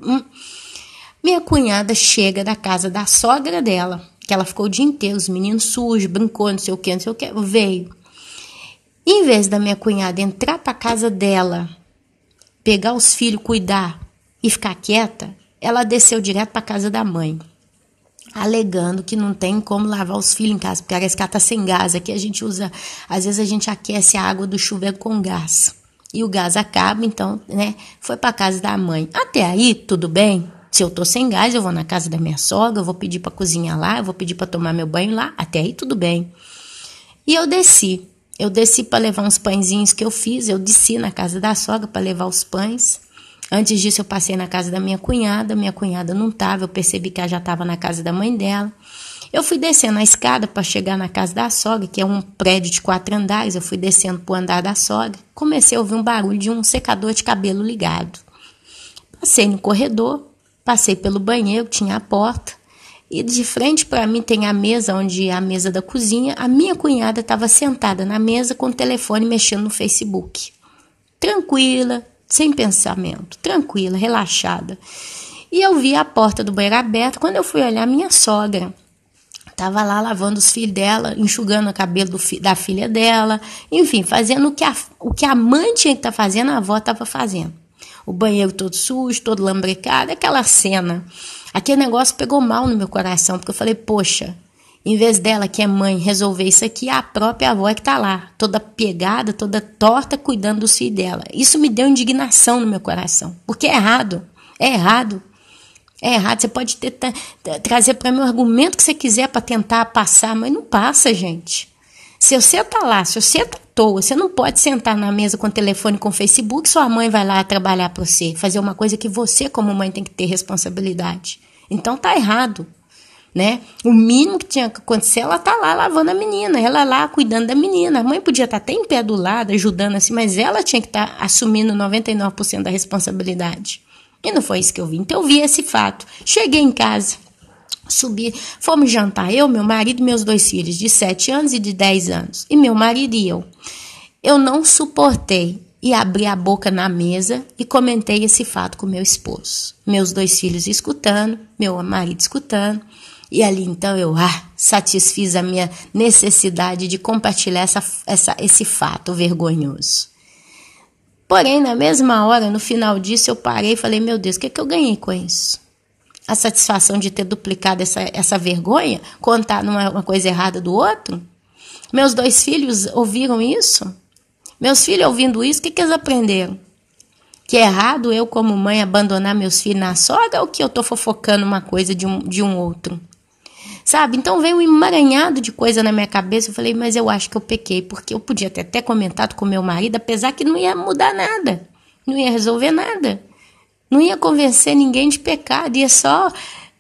Minha cunhada chega da casa da sogra dela, que ela ficou o dia inteiro, os meninos sujos, brincou, não sei o que, veio. Em vez da minha cunhada entrar para casa dela, pegar os filhos, cuidar e ficar quieta, ela desceu direto para casa da mãe, alegando que não tem como lavar os filhos em casa, porque parece que ela tá sem gás. Aqui a gente usa, às vezes a gente aquece a água do chuveiro com gás. E o gás acaba, então, né, foi para casa da mãe. Até aí, tudo bem? Se eu tô sem gás, eu vou na casa da minha sogra, eu vou pedir para cozinhar lá, eu vou pedir para tomar meu banho lá, até aí tudo bem. E eu desci. Eu desci para levar uns pãezinhos que eu fiz, eu desci na casa da sogra para levar os pães. Antes disso eu passei na casa da minha cunhada não estava, eu percebi que ela já estava na casa da mãe dela. Eu fui descendo a escada para chegar na casa da sogra, que é um prédio de 4 andares, eu fui descendo para o andar da sogra, comecei a ouvir um barulho de um secador de cabelo ligado. Passei no corredor, passei pelo banheiro, tinha a porta, e de frente para mim tem a mesa, onde é a mesa da cozinha. A minha cunhada estava sentada na mesa com o telefone mexendo no Facebook. Tranquila, sem pensamento, tranquila, relaxada. E eu vi a porta do banheiro aberta. Quando eu fui olhar, minha sogra estava lá lavando os filhos dela, enxugando o cabelo da filha dela, enfim, fazendo o que a mãe tinha que estar fazendo, a avó estava fazendo. O banheiro todo sujo, todo lambrecado, aquela cena. Aquele negócio pegou mal no meu coração, porque eu falei, poxa, em vez dela, que é mãe, resolver isso aqui, a própria avó é que está lá, toda pegada, toda torta, cuidando dos filhos dela. Isso me deu indignação no meu coração, porque é errado, é errado. É errado, você pode trazer para mim o argumento que você quiser para tentar passar, mas não passa, gente. Se você está lá, se você está à toa, você não pode sentar na mesa com o telefone, com o Facebook, sua mãe vai lá trabalhar para você, fazer uma coisa que você, como mãe, tem que ter responsabilidade. Então tá errado, né? O mínimo que tinha que acontecer, ela tá lá lavando a menina, ela lá cuidando da menina. A mãe podia estar até em pé do lado, ajudando assim, mas ela tinha que estar assumindo 99% da responsabilidade. E não foi isso que eu vi. Então eu vi esse fato. Cheguei em casa, subi, fomos jantar. Eu, meu marido e meus 2 filhos, de 7 anos e de 10 anos. E meu marido e eu. Eu não suportei e abri a boca na mesa e comentei esse fato com meu esposo. Meus 2 filhos escutando, meu marido escutando. E ali então eu satisfiz a minha necessidade de compartilhar esse fato vergonhoso. Porém, na mesma hora, no final disso, eu parei e falei, meu Deus, o que é que eu ganhei com isso? A satisfação de ter duplicado essa vergonha? Contar uma coisa errada do outro? Meus 2 filhos ouviram isso? Meus filhos ouvindo isso, o que eles aprenderam? Que é errado eu, como mãe, abandonar meus filhos na sogra ou que eu estou fofocando uma coisa de um outro? Sabe? Então veio um emaranhado de coisa na minha cabeça. Eu falei, mas eu acho que eu pequei, porque eu podia ter até comentado com meu marido, apesar que não ia mudar nada, não ia resolver nada, não ia convencer ninguém de pecado, ia só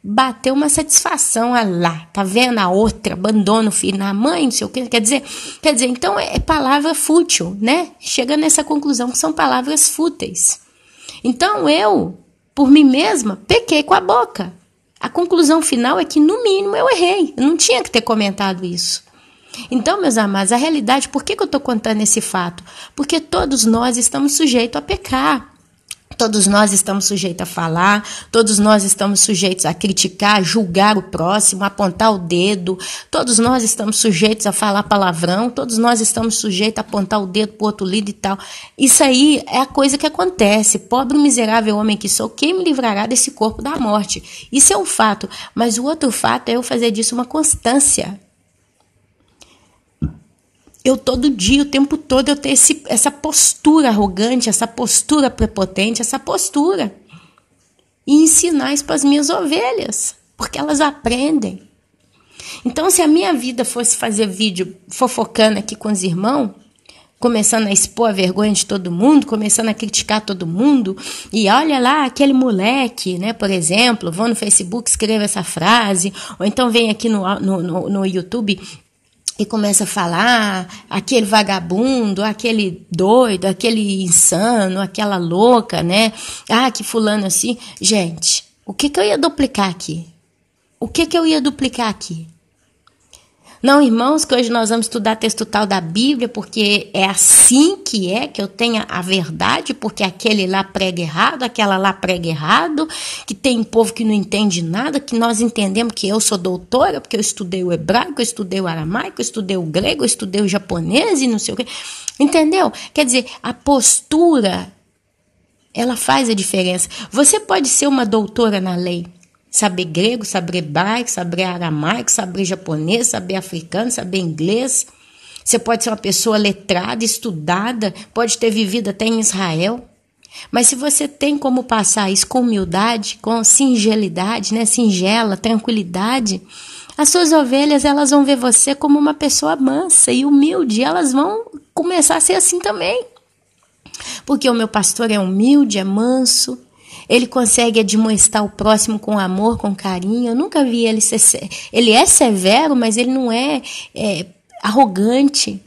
bater uma satisfação. Ah lá, tá vendo? A outra abandona o filho na mãe, não sei o que. Quer dizer, então é palavra fútil, né? Chega nessa conclusão que são palavras fúteis. Então eu, por mim mesma, pequei com a boca. A conclusão final é que, no mínimo, eu errei. Eu não tinha que ter comentado isso. Então, meus amados, a realidade, por que eu estou contando esse fato? Porque todos nós estamos sujeitos a pecar. Todos nós estamos sujeitos a falar, todos nós estamos sujeitos a criticar, a julgar o próximo, a apontar o dedo, todos nós estamos sujeitos a falar palavrão, todos nós estamos sujeitos a apontar o dedo para o outro lado e tal. Isso aí é a coisa que acontece. Pobre miserável homem que sou, quem me livrará desse corpo da morte? Isso é um fato, mas o outro fato é eu fazer disso uma constância. Eu todo dia, o tempo todo, eu tenho essa postura arrogante, essa postura prepotente, essa postura. E ensinar isso para as minhas ovelhas, porque elas aprendem. Então, se a minha vida fosse fazer vídeo fofocando aqui com os irmãos, começando a expor a vergonha de todo mundo, começando a criticar todo mundo, e olha lá aquele moleque, né, por exemplo, vou no Facebook, escrevo essa frase, ou então vem aqui no YouTube e começa a falar, aquele vagabundo, aquele doido, aquele insano, aquela louca, né? Que fulano assim. Gente, o que eu ia duplicar aqui? O que eu ia duplicar aqui? Não, irmãos, que hoje nós vamos estudar texto tal da Bíblia, porque é assim que eu tenha a verdade, porque aquele lá prega errado, aquela lá prega errado, que tem povo que não entende nada, que nós entendemos que eu sou doutora, porque eu estudei o hebraico, eu estudei o aramaico, eu estudei o grego, eu estudei o japonês e não sei o quê. Entendeu? Quer dizer, a postura, ela faz a diferença. Você pode ser uma doutora na lei, saber grego, saber hebraico, saber aramaico, saber japonês, saber africano, saber inglês. Você pode ser uma pessoa letrada, estudada, pode ter vivido até em Israel. Mas se você tem como passar isso com humildade, com singelidade, né? Singela, tranquilidade, as suas ovelhas, elas vão ver você como uma pessoa mansa e humilde. Elas vão começar a ser assim também. Porque o meu pastor é humilde, é manso. Ele consegue admoestar o próximo com amor, com carinho. Eu nunca vi ele ser... Ele é severo, mas ele não é arrogante.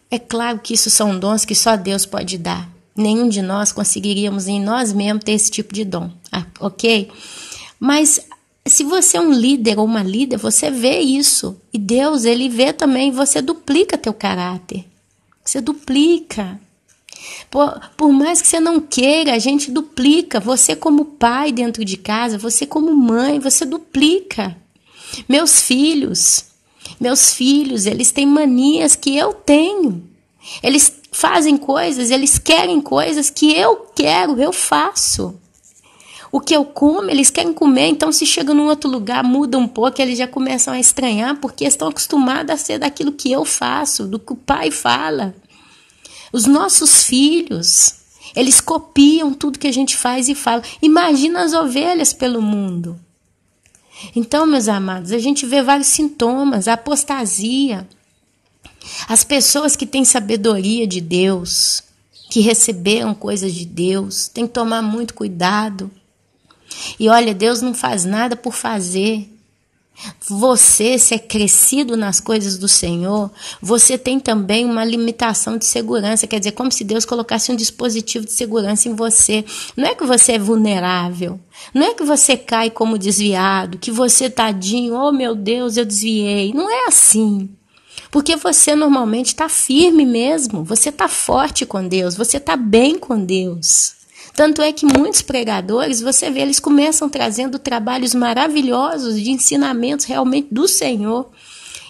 É claro que isso são dons que só Deus pode dar. Nenhum de nós conseguiríamos em nós mesmos ter esse tipo de dom, ok? Mas se você é um líder ou uma líder, você vê isso. E Deus, ele vê também, você duplica teu caráter. Você duplica. Por mais que você não queira, a gente duplica. Você como pai dentro de casa, você como mãe, você duplica. Meus filhos, eles têm manias que eu tenho. Eles fazem coisas, eles querem coisas que eu quero, eu faço. O que eu como, eles querem comer, então se chega num outro lugar, muda um pouco, eles já começam a estranhar, porque estão acostumados a ser daquilo que eu faço, do que o pai fala. Os nossos filhos, eles copiam tudo que a gente faz e fala. Imagina as ovelhas pelo mundo. Então, meus amados, a gente vê vários sintomas, a apostasia. As pessoas que têm sabedoria de Deus, que receberam coisas de Deus, têm que tomar muito cuidado. E olha, Deus não faz nada por fazer. Você, se é crescido nas coisas do Senhor, você tem também uma limitação de segurança. Quer dizer, como se Deus colocasse um dispositivo de segurança em você. Não é que você é vulnerável. Não é que você cai como desviado, que você, tadinho, oh meu Deus, eu desviei. Não é assim. Porque você normalmente está firme mesmo. Você está forte com Deus. Você está bem com Deus. Tanto é que muitos pregadores, você vê, eles começam trazendo trabalhos maravilhosos de ensinamentos realmente do Senhor.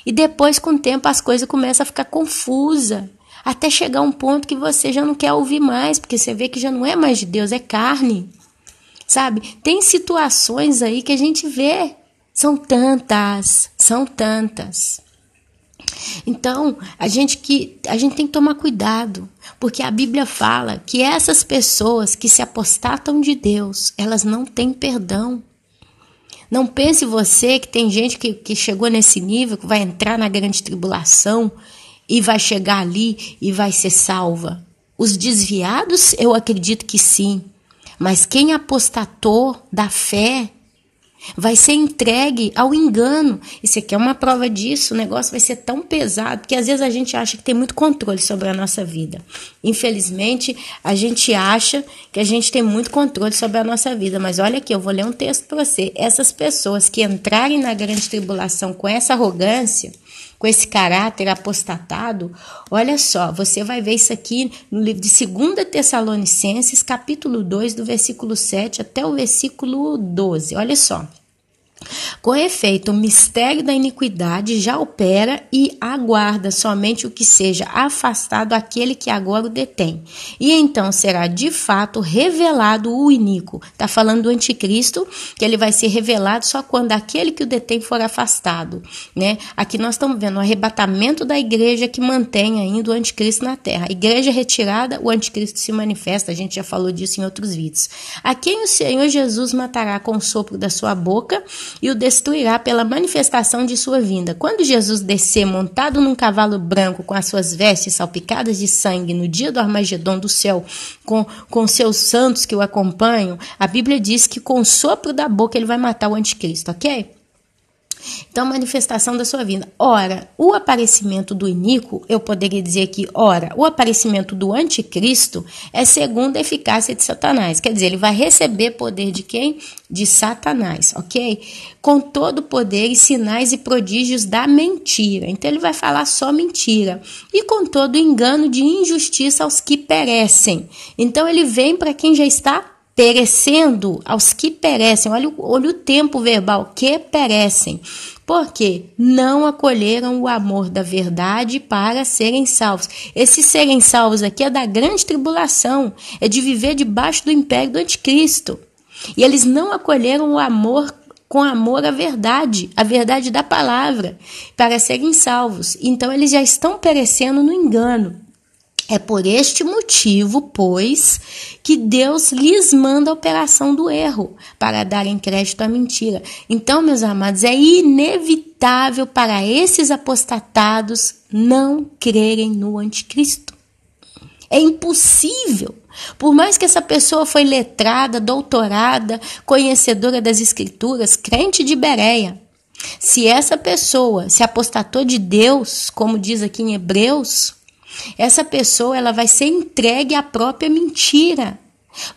E depois, com o tempo, as coisas começam a ficar confusas. Até chegar um ponto que você já não quer ouvir mais, porque você vê que já não é mais de Deus, é carne. Sabe? Tem situações aí que a gente vê. São tantas. Então, a gente tem que tomar cuidado, porque a Bíblia fala que essas pessoas que se apostatam de Deus, elas não têm perdão. Não pense você que tem gente que chegou nesse nível, que vai entrar na grande tribulação e vai chegar ali e vai ser salva. Os desviados, eu acredito que sim, mas quem apostatou da fé, vai ser entregue ao engano. Isso aqui é uma prova disso. O negócio vai ser tão pesado, porque às vezes a gente acha que tem muito controle sobre a nossa vida. Infelizmente, a gente acha que a gente tem muito controle sobre a nossa vida. Mas olha aqui, eu vou ler um texto para você. Essas pessoas que entrarem na grande tribulação com essa arrogância, com esse caráter apostatado, olha só, você vai ver isso aqui no livro de 2 Tessalonicenses, capítulo 2, do versículo 7 até o versículo 12. Olha só. Com efeito, o mistério da iniquidade já opera e aguarda somente o que seja afastado aquele que agora o detém. E então será de fato revelado o iníquo. Está falando do anticristo, que ele vai ser revelado só quando aquele que o detém for afastado. Né? Aqui nós estamos vendo o arrebatamento da igreja que mantém ainda o anticristo na terra. A igreja retirada, o anticristo se manifesta. A gente já falou disso em outros vídeos. A quem o Senhor Jesus matará com o sopro da sua boca e o destruirá pela manifestação de sua vinda. Quando Jesus descer montado num cavalo branco com as suas vestes salpicadas de sangue no dia do Armagedon do céu, com seus santos que o acompanham, a Bíblia diz que com o sopro da boca ele vai matar o anticristo, ok? Então, manifestação da sua vinda. Ora, o aparecimento do iníquo, eu poderia dizer que, ora, o aparecimento do anticristo é segundo a eficácia de Satanás. Quer dizer, ele vai receber poder de quem? De Satanás, ok? Com todo o poder e sinais e prodígios da mentira. Então, ele vai falar só mentira. E com todo o engano de injustiça aos que perecem. Então, ele vem para quem já está perecendo, aos que perecem. Olha o tempo verbal, que perecem. Porque não acolheram o amor da verdade para serem salvos. Esses serem salvos aqui é da grande tribulação, é de viver debaixo do império do anticristo. E eles não acolheram o amor com amor à verdade, a verdade da palavra, para serem salvos. Então eles já estão perecendo no engano. É por este motivo, pois, que Deus lhes manda a operação do erro, para darem crédito à mentira. Então, meus amados, é inevitável para esses apostatados não crerem no anticristo. É impossível. Por mais que essa pessoa foi letrada, doutorada, conhecedora das escrituras, crente de Bereia, se essa pessoa se apostatou de Deus, como diz aqui em Hebreus, essa pessoa ela vai ser entregue à própria mentira.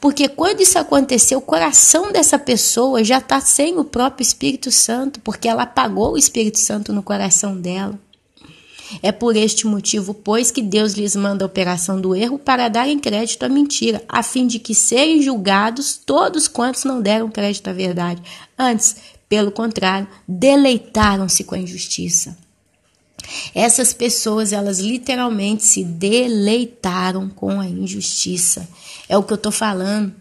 Porque quando isso acontecer, o coração dessa pessoa já está sem o próprio Espírito Santo, porque ela apagou o Espírito Santo no coração dela. É por este motivo, pois, que Deus lhes manda a operação do erro para darem crédito à mentira, a fim de que serem julgados todos quantos não deram crédito à verdade. Antes, pelo contrário, deleitaram-se com a injustiça. Essas pessoas, elas literalmente se deleitaram com a injustiça. É o que eu estou falando.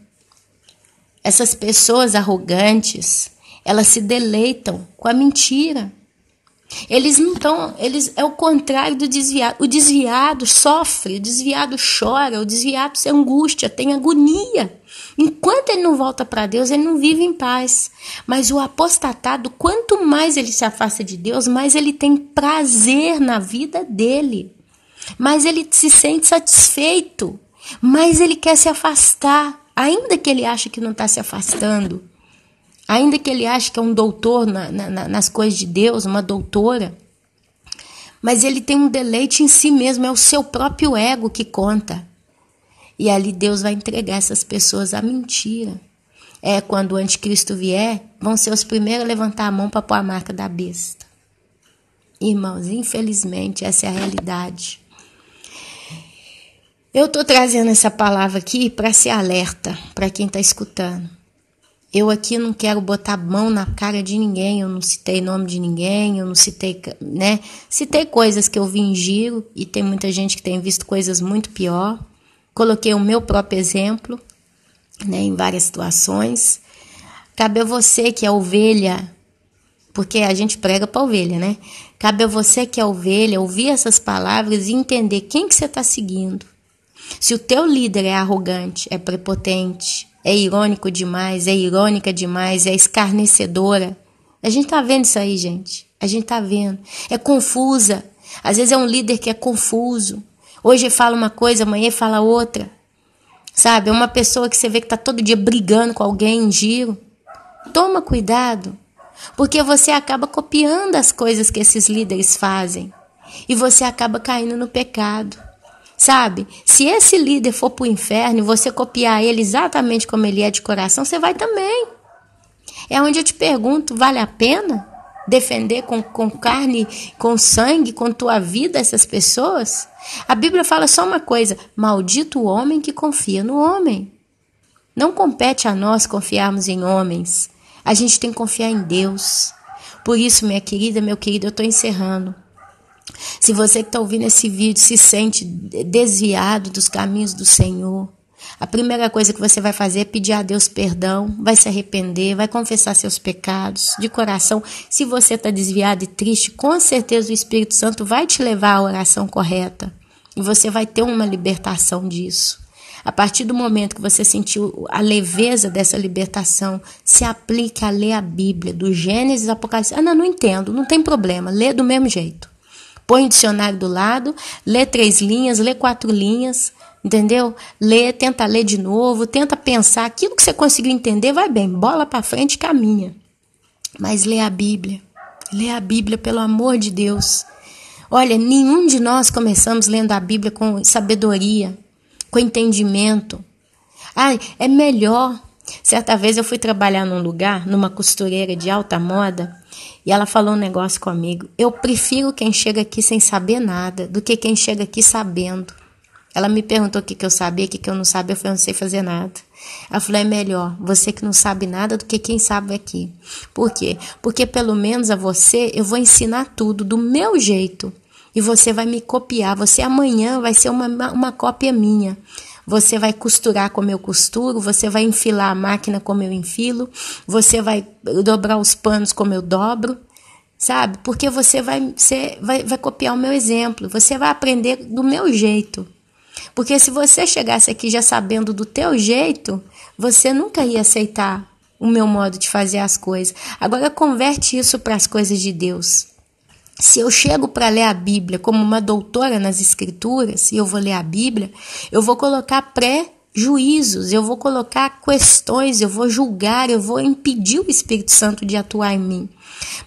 Essas pessoas arrogantes, elas se deleitam com a mentira. Eles não estão, é o contrário do desviado. O desviado sofre, o desviado chora, o desviado se angustia, tem agonia. Enquanto ele não volta para Deus, ele não vive em paz. Mas o apostatado, quanto mais ele se afasta de Deus, mais ele tem prazer na vida dele. Mais ele se sente satisfeito. Mais ele quer se afastar. Ainda que ele ache que não está se afastando. Ainda que ele ache que é um doutor nas coisas de Deus, uma doutora. Mas ele tem um deleite em si mesmo, é o seu próprio ego que conta. E ali Deus vai entregar essas pessoas à mentira. Quando o anticristo vier, vão ser os primeiros a levantar a mão para pôr a marca da besta. Irmãos, infelizmente, essa é a realidade. Eu estou trazendo essa palavra aqui para ser alerta para quem está escutando. Eu aqui não quero botar mão na cara de ninguém, eu não citei nome de ninguém, eu não citei, né? Citei coisas que eu vi em giro e tem muita gente que tem visto coisas muito pior. Coloquei o meu próprio exemplo, né, em várias situações. Cabe a você que é ovelha, porque a gente prega para ovelha, né? Cabe a você que é ovelha ouvir essas palavras e entender quem que você está seguindo. Se o teu líder é arrogante, é prepotente, é irônico demais, é irônica demais, é escarnecedora. A gente tá vendo isso aí, gente. A gente tá vendo. É confusa. Às vezes é um líder que é confuso. Hoje fala uma coisa, amanhã fala outra. Sabe? É uma pessoa que você vê que tá todo dia brigando com alguém em giro. Toma cuidado. Porque você acaba copiando as coisas que esses líderes fazem. E você acaba caindo no pecado. Sabe? Se esse líder for para o inferno e você copiar ele exatamente como ele é de coração, você vai também. É onde eu te pergunto, vale a pena defender com carne, com sangue, com tua vida essas pessoas? A Bíblia fala só uma coisa: maldito o homem que confia no homem. Não compete a nós confiarmos em homens. A gente tem que confiar em Deus. Por isso, minha querida, meu querido, eu estou encerrando. Se você que está ouvindo esse vídeo se sente desviado dos caminhos do Senhor, a primeira coisa que você vai fazer é pedir a Deus perdão, vai se arrepender, vai confessar seus pecados de coração. Se você está desviado e triste, com certeza o Espírito Santo vai te levar à oração correta e você vai ter uma libertação disso. A partir do momento que você sentiu a leveza dessa libertação, se aplique a ler a Bíblia, do Gênesis ao Apocalipse. Não entendo, não tem problema, lê do mesmo jeito. Põe o dicionário do lado, lê 3 linhas, lê 4 linhas, entendeu? Lê, tenta ler de novo, tenta pensar. Aquilo que você conseguiu entender, vai bem, bola para frente, caminha. Mas lê a Bíblia, pelo amor de Deus. Olha, nenhum de nós começamos lendo a Bíblia com sabedoria, com entendimento. É melhor. Certa vez eu fui trabalhar num lugar, numa costureira de alta moda, e ela falou um negócio comigo. Eu prefiro quem chega aqui sem saber nada do que quem chega aqui sabendo. Ela me perguntou o que eu sabia, o que eu não sabia. Eu falei, eu não sei fazer nada. Ela falou, é melhor você que não sabe nada do que quem sabe aqui. Por quê? Porque pelo menos a você eu vou ensinar tudo do meu jeito. E você vai me copiar. Você amanhã vai ser uma cópia minha. Você vai costurar como eu costuro, você vai enfilar a máquina como eu enfilo, você vai dobrar os panos como eu dobro, sabe? Porque você vai copiar o meu exemplo, você vai aprender do meu jeito. Porque se você chegasse aqui já sabendo do teu jeito, você nunca ia aceitar o meu modo de fazer as coisas. Agora converte isso para as coisas de Deus. Se eu chego para ler a Bíblia como uma doutora nas Escrituras, e eu vou ler a Bíblia, eu vou colocar pré-juízos, eu vou colocar questões, eu vou julgar, eu vou impedir o Espírito Santo de atuar em mim.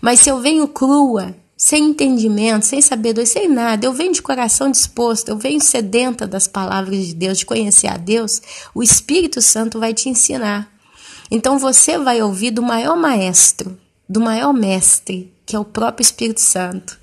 Mas se eu venho crua, sem entendimento, sem sabedoria, sem nada, eu venho de coração disposto, eu venho sedenta das palavras de Deus, de conhecer a Deus, o Espírito Santo vai te ensinar. Então você vai ouvir do maior maestro, do maior mestre, que é o próprio Espírito Santo.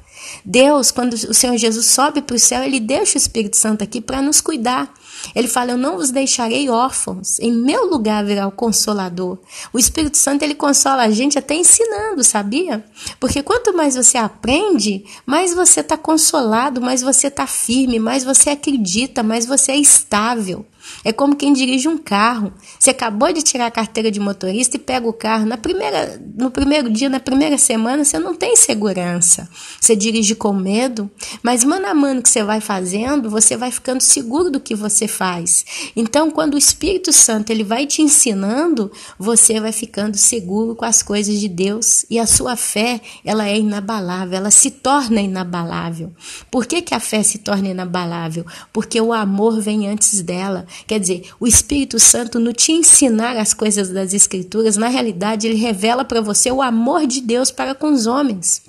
Deus, quando o Senhor Jesus sobe para o céu, ele deixa o Espírito Santo aqui para nos cuidar. Ele fala, eu não vos deixarei órfãos, em meu lugar virá o Consolador. O Espírito Santo, ele consola a gente até ensinando, sabia? Porque quanto mais você aprende, mais você está consolado, mais você está firme, mais você acredita, mais você é estável. É como quem dirige um carro. Você acabou de tirar a carteira de motorista e pega o carro. No primeiro dia, na primeira semana, você não tem segurança. Você dirige com medo, mas mano a mano que você vai fazendo, você vai ficando seguro do que você faz. Então, quando o Espírito Santo ele vai te ensinando, você vai ficando seguro com as coisas de Deus. E a sua fé, ela é inabalável, ela se torna inabalável. Por que que a fé se torna inabalável? Porque o amor vem antes dela. Quer dizer, o Espírito Santo, no te ensinar as coisas das Escrituras, na realidade, ele revela para você o amor de Deus para com os homens.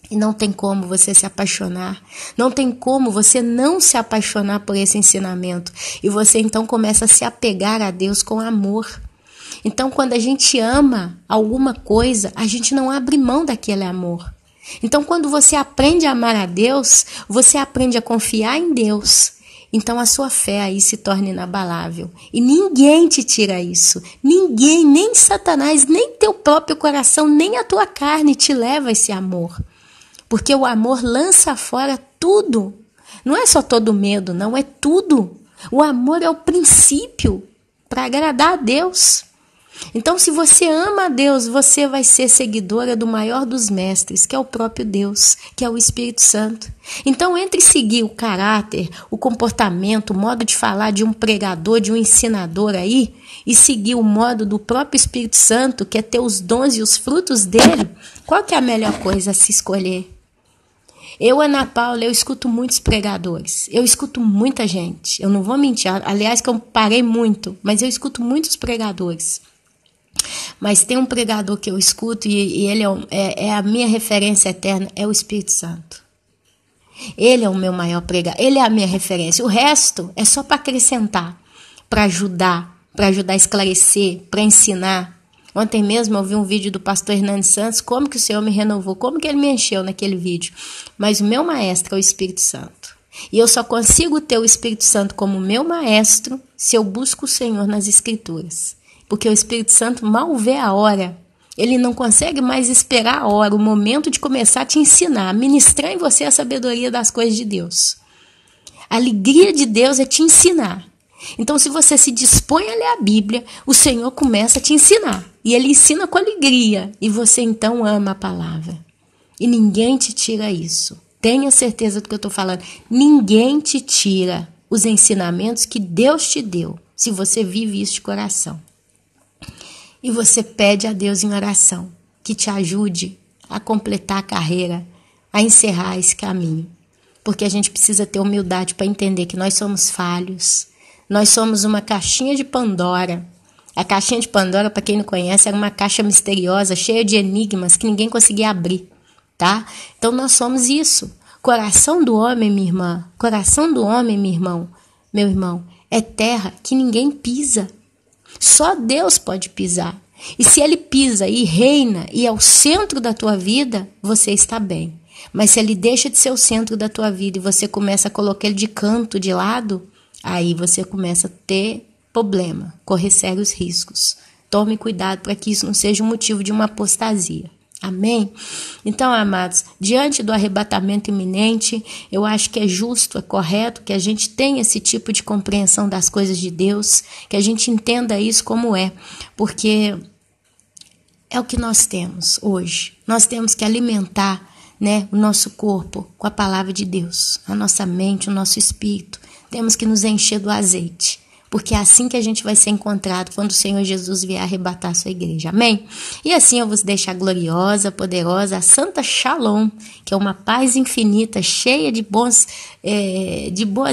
E não tem como você se apaixonar, não tem como você não se apaixonar por esse ensinamento. E você então começa a se apegar a Deus com amor. Então, quando a gente ama alguma coisa, a gente não abre mão daquele amor. Então, quando você aprende a amar a Deus, você aprende a confiar em Deus. Então a sua fé aí se torna inabalável. E ninguém te tira isso. Ninguém, nem Satanás, nem teu próprio coração, nem a tua carne te leva a esse amor. Porque o amor lança fora tudo. Não é só todo medo, não, é tudo. O amor é o princípio para agradar a Deus. Então, se você ama a Deus, você vai ser seguidora do maior dos mestres, que é o próprio Deus, que é o Espírito Santo. Então, entre seguir o caráter, o comportamento, o modo de falar de um pregador, de um ensinador aí, e seguir o modo do próprio Espírito Santo, que é ter os dons e os frutos dele, qual que é a melhor coisa a se escolher? Eu, Ana Paula, eu escuto muitos pregadores, eu escuto muita gente, eu não vou mentir, aliás que eu parei muito, mas eu escuto muitos pregadores. Mas tem um pregador que eu escuto e ele é a minha referência eterna, é o Espírito Santo. Ele é o meu maior pregador, ele é a minha referência. O resto é só para acrescentar, para ajudar a esclarecer, para ensinar. Ontem mesmo eu vi um vídeo do pastor Hernandes Santos, como que o Senhor me renovou, como que ele me encheu naquele vídeo. Mas o meu maestro é o Espírito Santo. E eu só consigo ter o Espírito Santo como meu maestro se eu busco o Senhor nas Escrituras. Porque o Espírito Santo mal vê a hora. Ele não consegue mais esperar a hora, o momento de começar a te ensinar, a ministrar em você a sabedoria das coisas de Deus. A alegria de Deus é te ensinar. Então, se você se dispõe a ler a Bíblia, o Senhor começa a te ensinar. E Ele ensina com alegria. E você, então, ama a palavra. E ninguém te tira isso. Tenha certeza do que eu estou falando. Ninguém te tira os ensinamentos que Deus te deu, se você vive isso de coração. E você pede a Deus em oração que te ajude a completar a carreira, a encerrar esse caminho. Porque a gente precisa ter humildade para entender que nós somos falhos. Nós somos uma caixinha de Pandora. A caixinha de Pandora, para quem não conhece, era uma caixa misteriosa, cheia de enigmas que ninguém conseguia abrir, tá? Então nós somos isso. Coração do homem, minha irmã, coração do homem, meu irmão, é terra que ninguém pisa. Só Deus pode pisar. E se Ele pisa e reina e é o centro da tua vida, você está bem. Mas se Ele deixa de ser o centro da tua vida e você começa a colocar Ele de canto, de lado, aí você começa a ter problema, correr sérios riscos. Tome cuidado para que isso não seja um motivo de uma apostasia. Amém? Então, amados, diante do arrebatamento iminente, eu acho que é justo, é correto que a gente tenha esse tipo de compreensão das coisas de Deus, que a gente entenda isso como é, porque é o que nós temos hoje. Nós temos que alimentar né, o nosso corpo com a palavra de Deus, a nossa mente, o nosso espírito. Temos que nos encher do azeite, porque é assim que a gente vai ser encontrado quando o Senhor Jesus vier arrebatar a sua igreja. Amém? E assim eu vos deixo a gloriosa, poderosa, a Santa Shalom, que é uma paz infinita, cheia de boas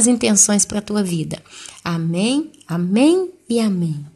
intenções para a tua vida. Amém, amém e amém.